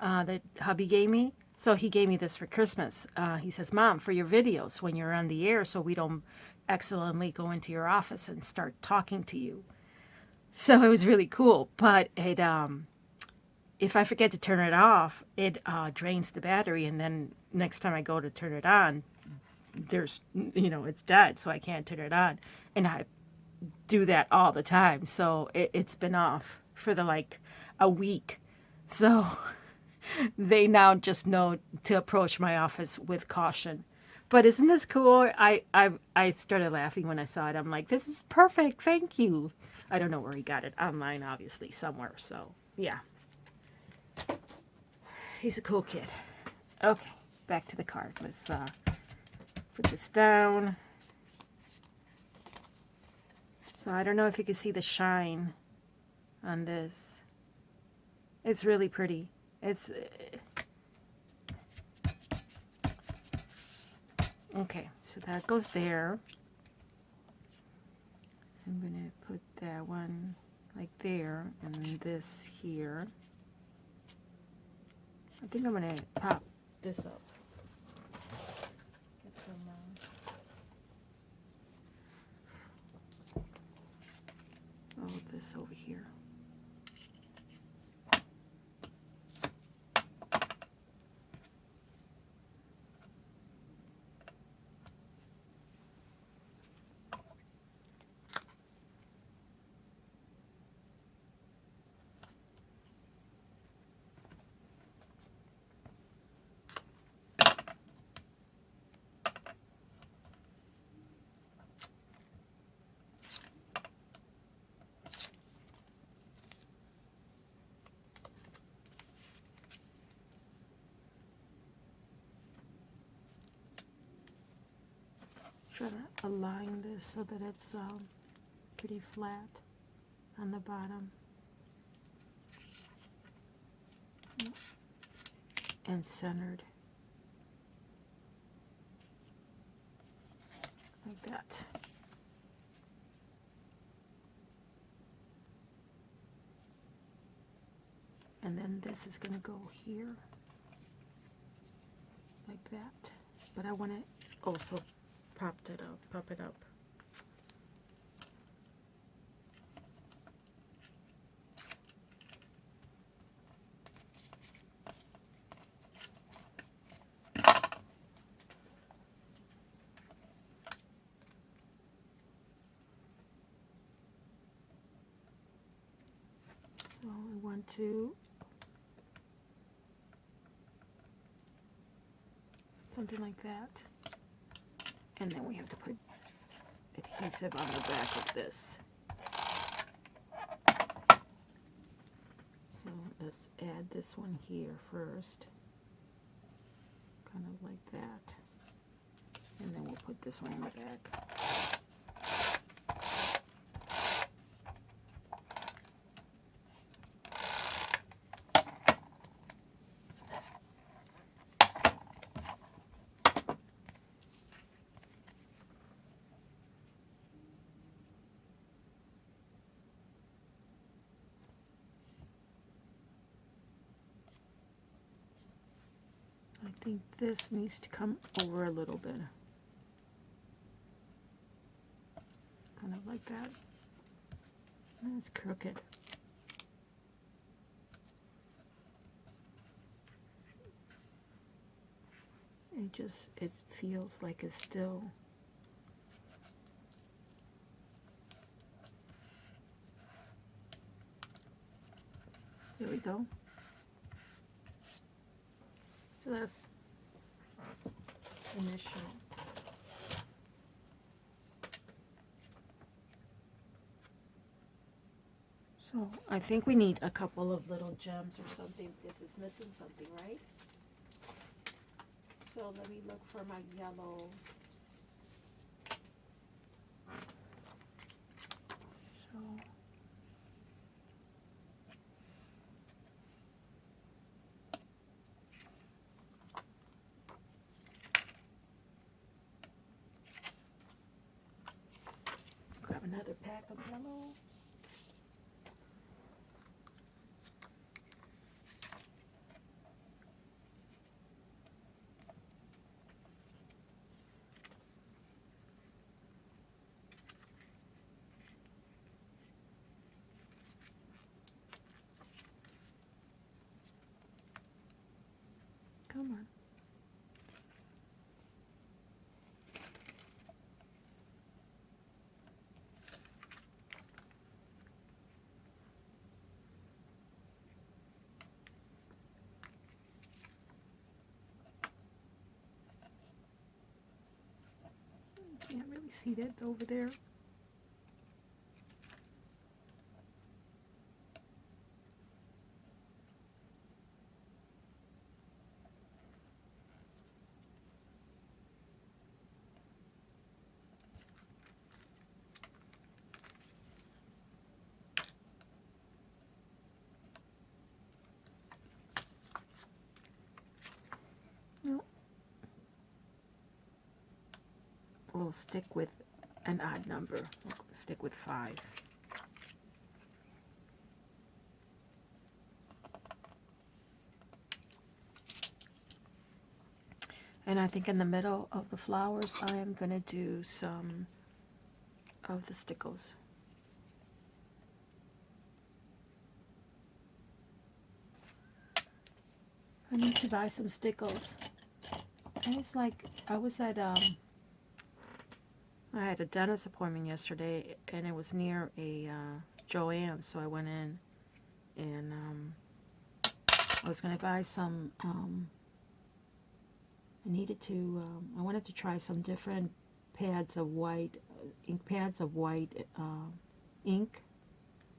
that hubby gave me. So he gave me this for Christmas. He says, Mom, for your videos when you're on the air, so we don't accidentally go into your office and start talking to you. So it was really cool, but it if I forget to turn it off, it drains the battery, and then next time I go to turn it on, there's, it's dead, so I can't turn it on. And I do that all the time, so it's been off for a week. So they now just know to approach my office with caution. But isn't this cool? I started laughing when I saw it. I'm like, this is perfect, thank you. I don't know where he got it, online obviously, somewhere, so yeah. He's a cool kid. Okay, back to the card. Let's put this down. So I don't know if you can see the shine on this. It's really pretty. It's okay, so that goes there. I'm going to put that one like there and this here. I think I'm going to pop this up. Get some all of this over here. Try to align this so that it's pretty flat on the bottom and centered like that. And then this is going to go here like that, but I want to also pop it up. So I want to something like that. And then we have to put adhesive on the back of this. So let's add this one here first, kind of like that. And then we'll put this one in the back. I think this needs to come over a little bit. Kind of like that. And it's crooked. It feels like it's still there we go. So that's initial. So I think we need a couple of little gems or something because it's missing something, right? So let me look for my yellow. So grab another pack of yellow. Come on. Can't really see that over there. We'll stick with an odd number. We'll stick with 5. And I think in the middle of the flowers, I am going to do some of the Stickles. I need to buy some Stickles. And it's like, I was at, I had a dentist appointment yesterday, and it was near a Joann's, so I went in, and I was going to buy some, I wanted to try some different pads of white, ink pads of white ink.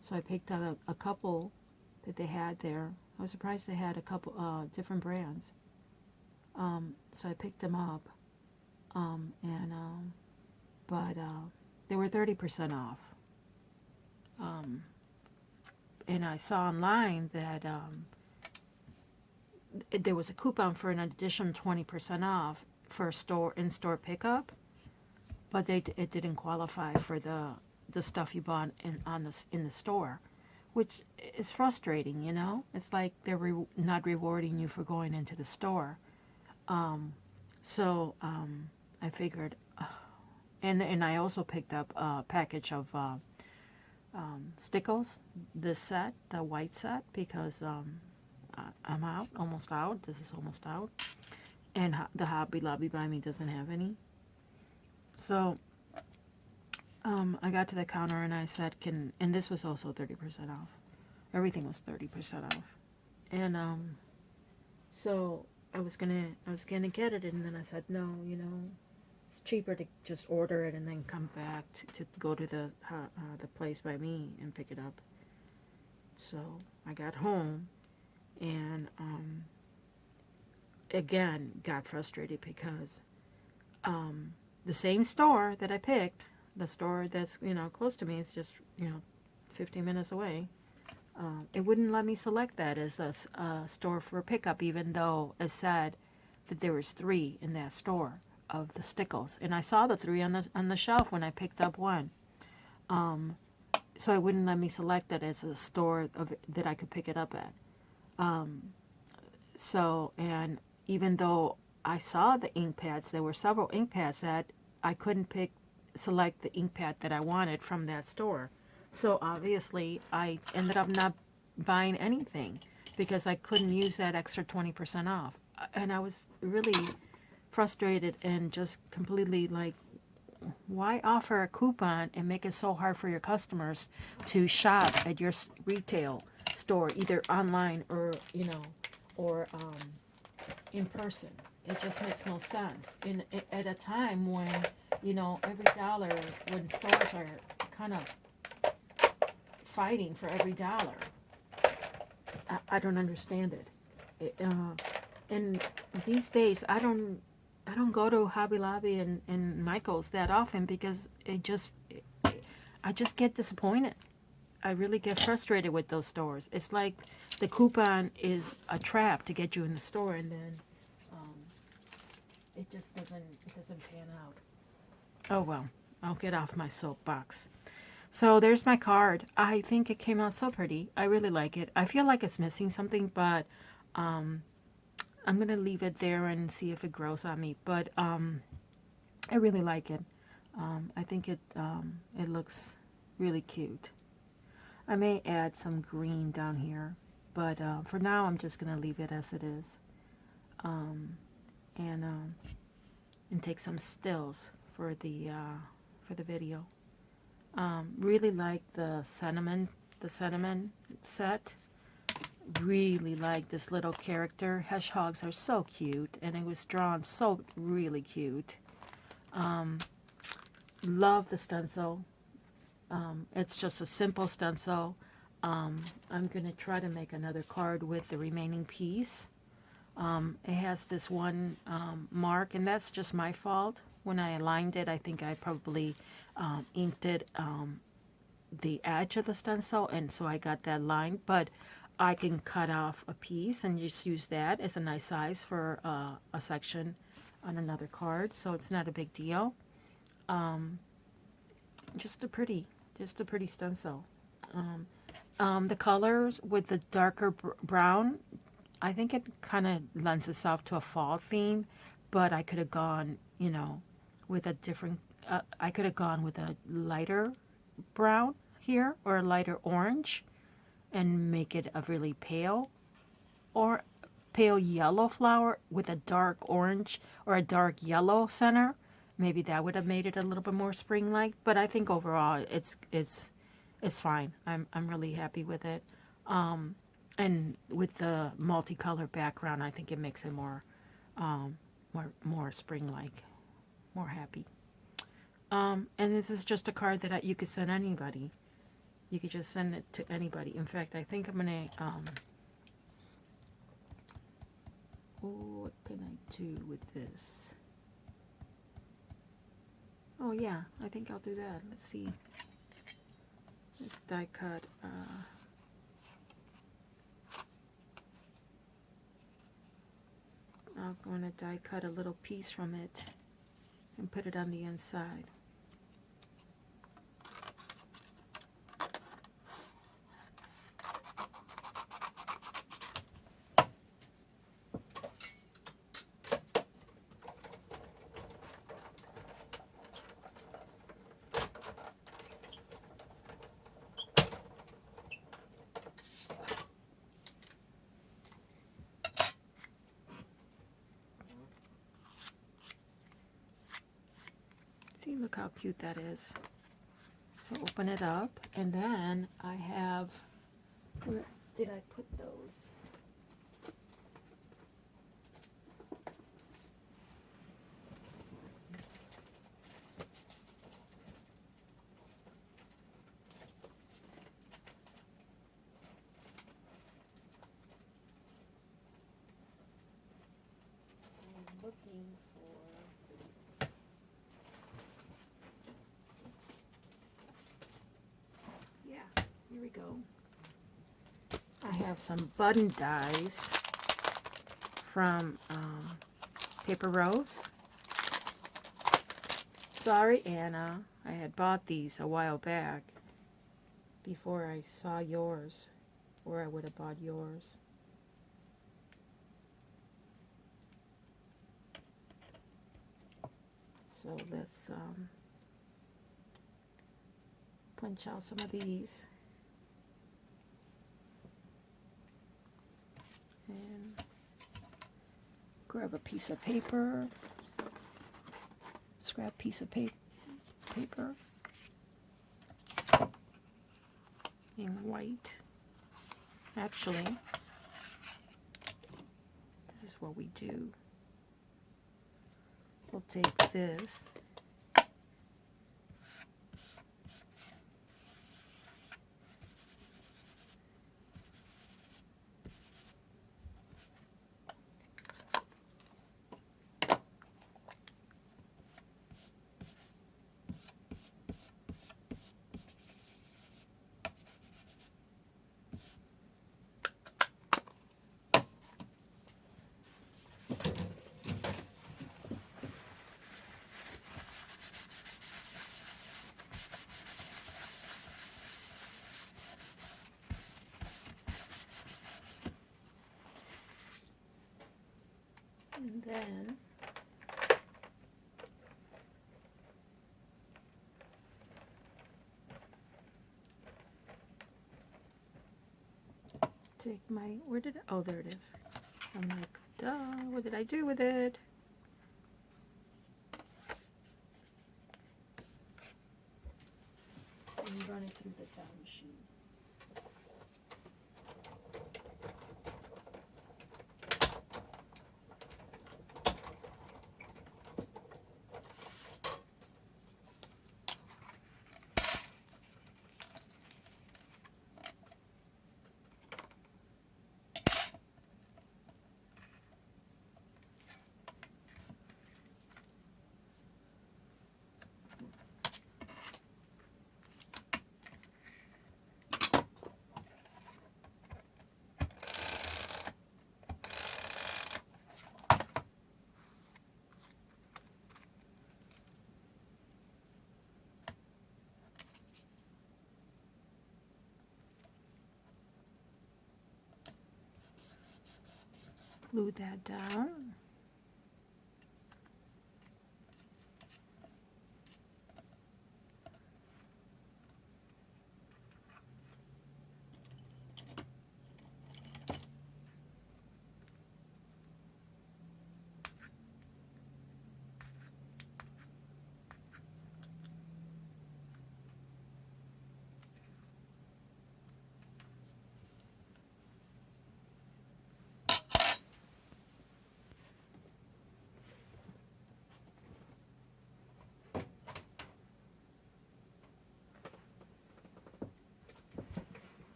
So I picked out a couple that they had there. I was surprised they had a couple different brands. So I picked them up, but they were 30% off. And I saw online that there was a coupon for an additional 20% off for in-store pickup, but it didn't qualify for the stuff you bought in the store, which is frustrating, you know. It's like they're not rewarding you for going into the store. So I figured, and I also picked up a package of Stickles, this set, the white set, because I'm almost out. This is almost out. And the Hobby Lobby by me doesn't have any. So I got to the counter and I said, and this was also 30% off. Everything was 30% off. And so I was gonna get it, and then I said, no, you know, it's cheaper to just order it and then come back to go to the place by me and pick it up. So I got home, and again got frustrated because the same store that I picked, the store that's, you know, close to me, it's just, you know, 15 minutes away, it wouldn't let me select that as a store for pickup, even though it said that there was 3 in that store of the Stickles, and I saw the 3 on the shelf when I picked up one. So it wouldn't let me select it as a store that I could pick it up at. So, and even though I saw the ink pads, there were several ink pads that I couldn't select the ink pad that I wanted from that store. So obviously I ended up not buying anything because I couldn't use that extra 20% off. And I was really frustrated and just completely like, why offer a coupon and make it so hard for your customers to shop at your retail store, either online or, you know, or in person? It just makes no sense. At a time when, you know, every dollar, when stores are kind of fighting for every dollar, I don't understand it. And these days, I don't go to Hobby Lobby and Michael's that often because I just get disappointed. I really get frustrated with those stores. It's like the coupon is a trap to get you in the store, and then it just doesn't pan out. Oh well, I'll get off my soapbox. So there's my card. I think it came out so pretty. I really like it. I feel like it's missing something, but I'm going to leave it there and see if it grows on me. But I really like it. I think it looks really cute. I may add some green down here, but for now I'm just going to leave it as it is. And take some stills for the video. Really like the cinnamon set. Really like this little character. Hedgehogs are so cute, and it was drawn so really cute. Love the stencil. It's just a simple stencil. I'm gonna try to make another card with the remaining piece. It has this one mark, and that's just my fault. When I aligned it, I think I probably inked it the edge of the stencil, and so I got that line. But I can cut off a piece and just use that as a nice size for a section on another card, so it's not a big deal. just a pretty stencil. The colors with the darker brown, I think it kind of lends itself to a fall theme, but I could have gone, you know, with a different, I could have gone with a lighter brown here or a lighter orange and make it a really pale or pale yellow flower with a dark orange or a dark yellow center. Maybe that would have made it a little bit more spring-like, but I think overall it's fine. I'm really happy with it. And with the multicolor background, I think it makes it more more spring-like, more happy. And this is just a card that you could send anybody. You could just send it to anybody. In fact, I think I'm gonna what can I do with this? Oh yeah, I think I'll do that. Let's see. Let's die cut. I'm going to die cut a little piece from it and put it on the inside. See, look how cute that is. So open it up, and then I have, where did I put those? I'm looking for, yeah, here we go. I have some button dies from Paper Rose. Sorry, Anna, I had bought these a while back before I saw yours, or I would have bought yours. So let's punch out some of these. And grab a piece of paper, scrap piece of paper in white. Actually, this is what we do. We'll take this . And then take my, where did it, oh, there it is. I'm like, duh, what did I do with it? And run it through the die machine. glue that down.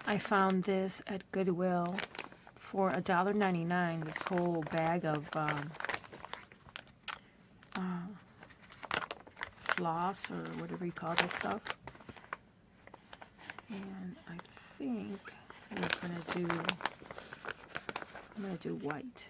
I found this at Goodwill for $1.99, this whole bag of floss or whatever you call that stuff. And I think I'm gonna do white.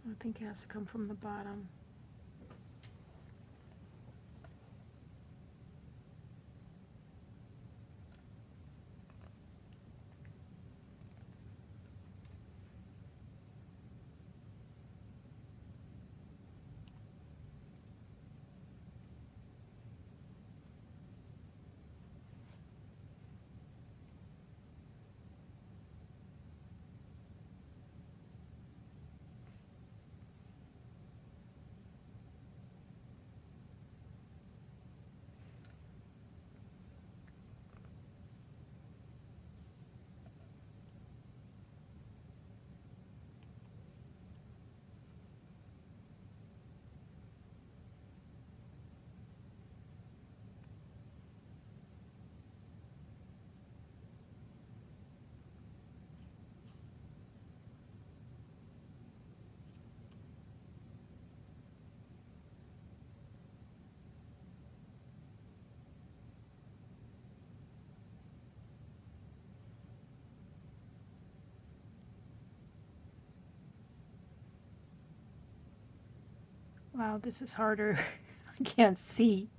I think it has to come from the bottom. Wow, this is harder. I can't see.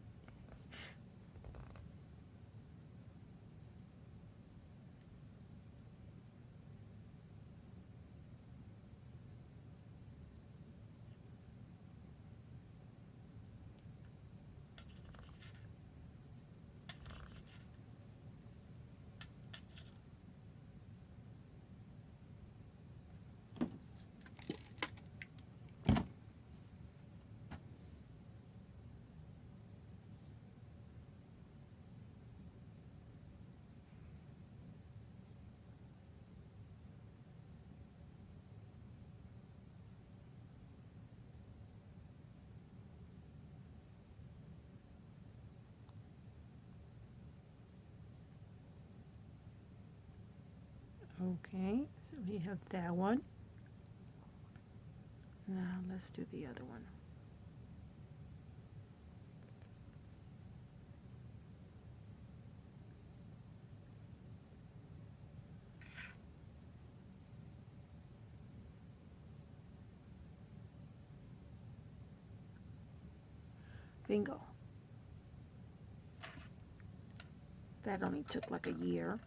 Okay, so we have that one. Now let's do the other one. Bingo. That only took like a year.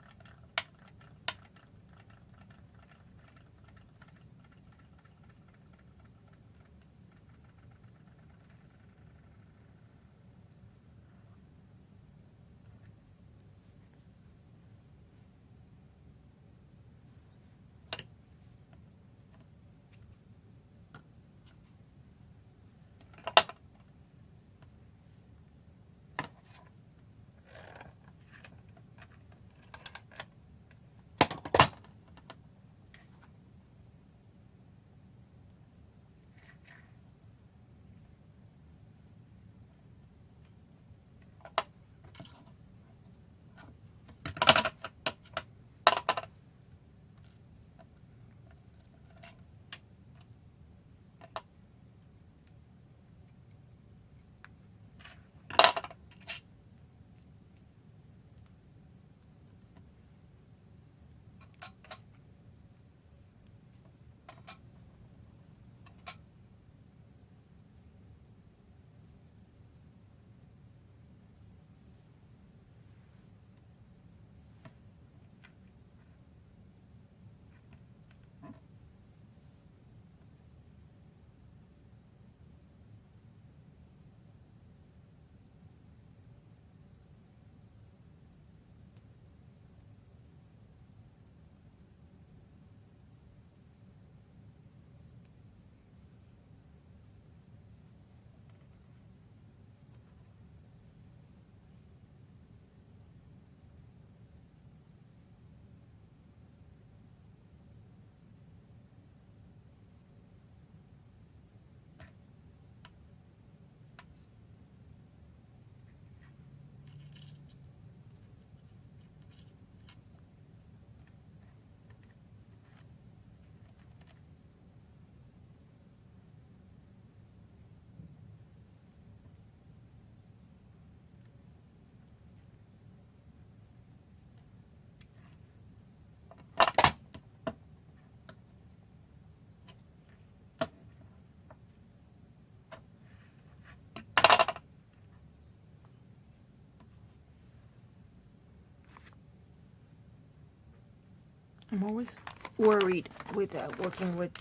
I'm always worried with working with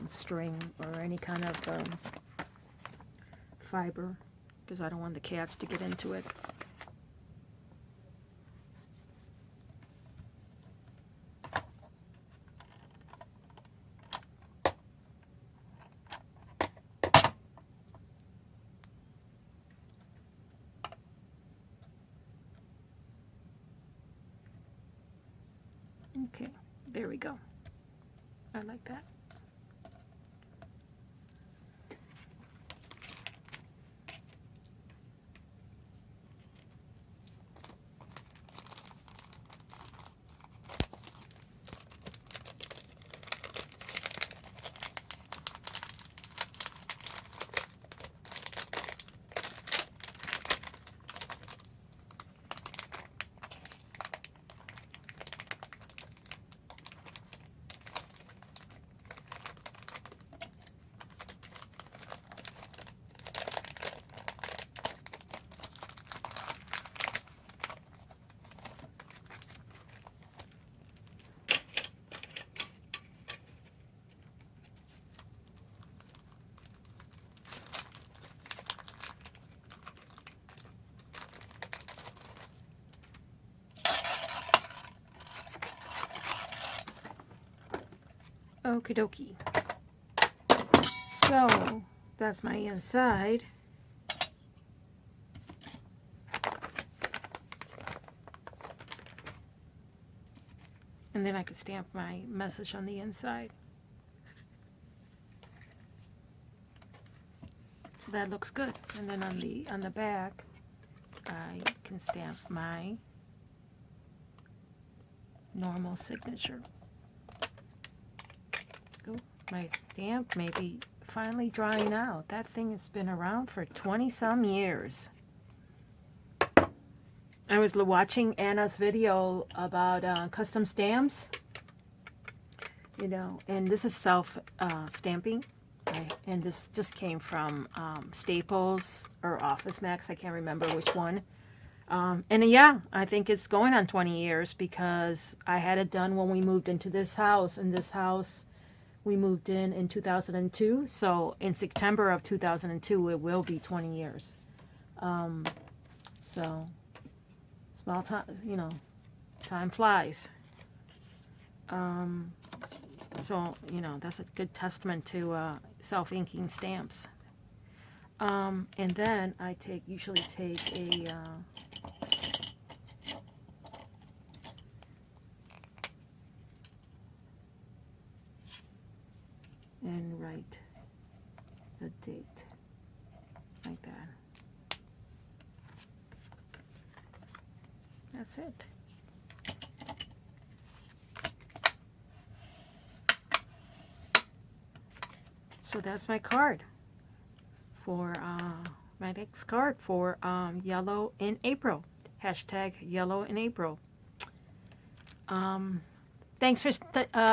string or any kind of fiber, because I don't want the cats to get into it. Okay, there we go. I like that. Okie dokie. So that's my inside. And then I could stamp my message on the inside. So that looks good. And then on the back, I can stamp my normal signature. Oh, my stamp may be finally drying out. That thing has been around for 20-some years. I was watching Anna's video about custom stamps, you know, and this is self stamping, right? And this just came from Staples or Office Max, I can't remember which one. And yeah, I think it's going on 20 years because I had it done when we moved into this house, and this house we moved in 2002, so in September of 2002 it will be 20 years. So small time, you know, time flies. So, you know, that's a good testament to self-inking stamps. And then I usually take a and write the date like that. That's it. So that's my card for my next card for Yellow in April. Hashtag Yellow in April. Thanks for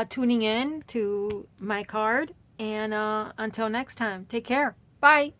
tuning in to my card, and until next time, take care. Bye.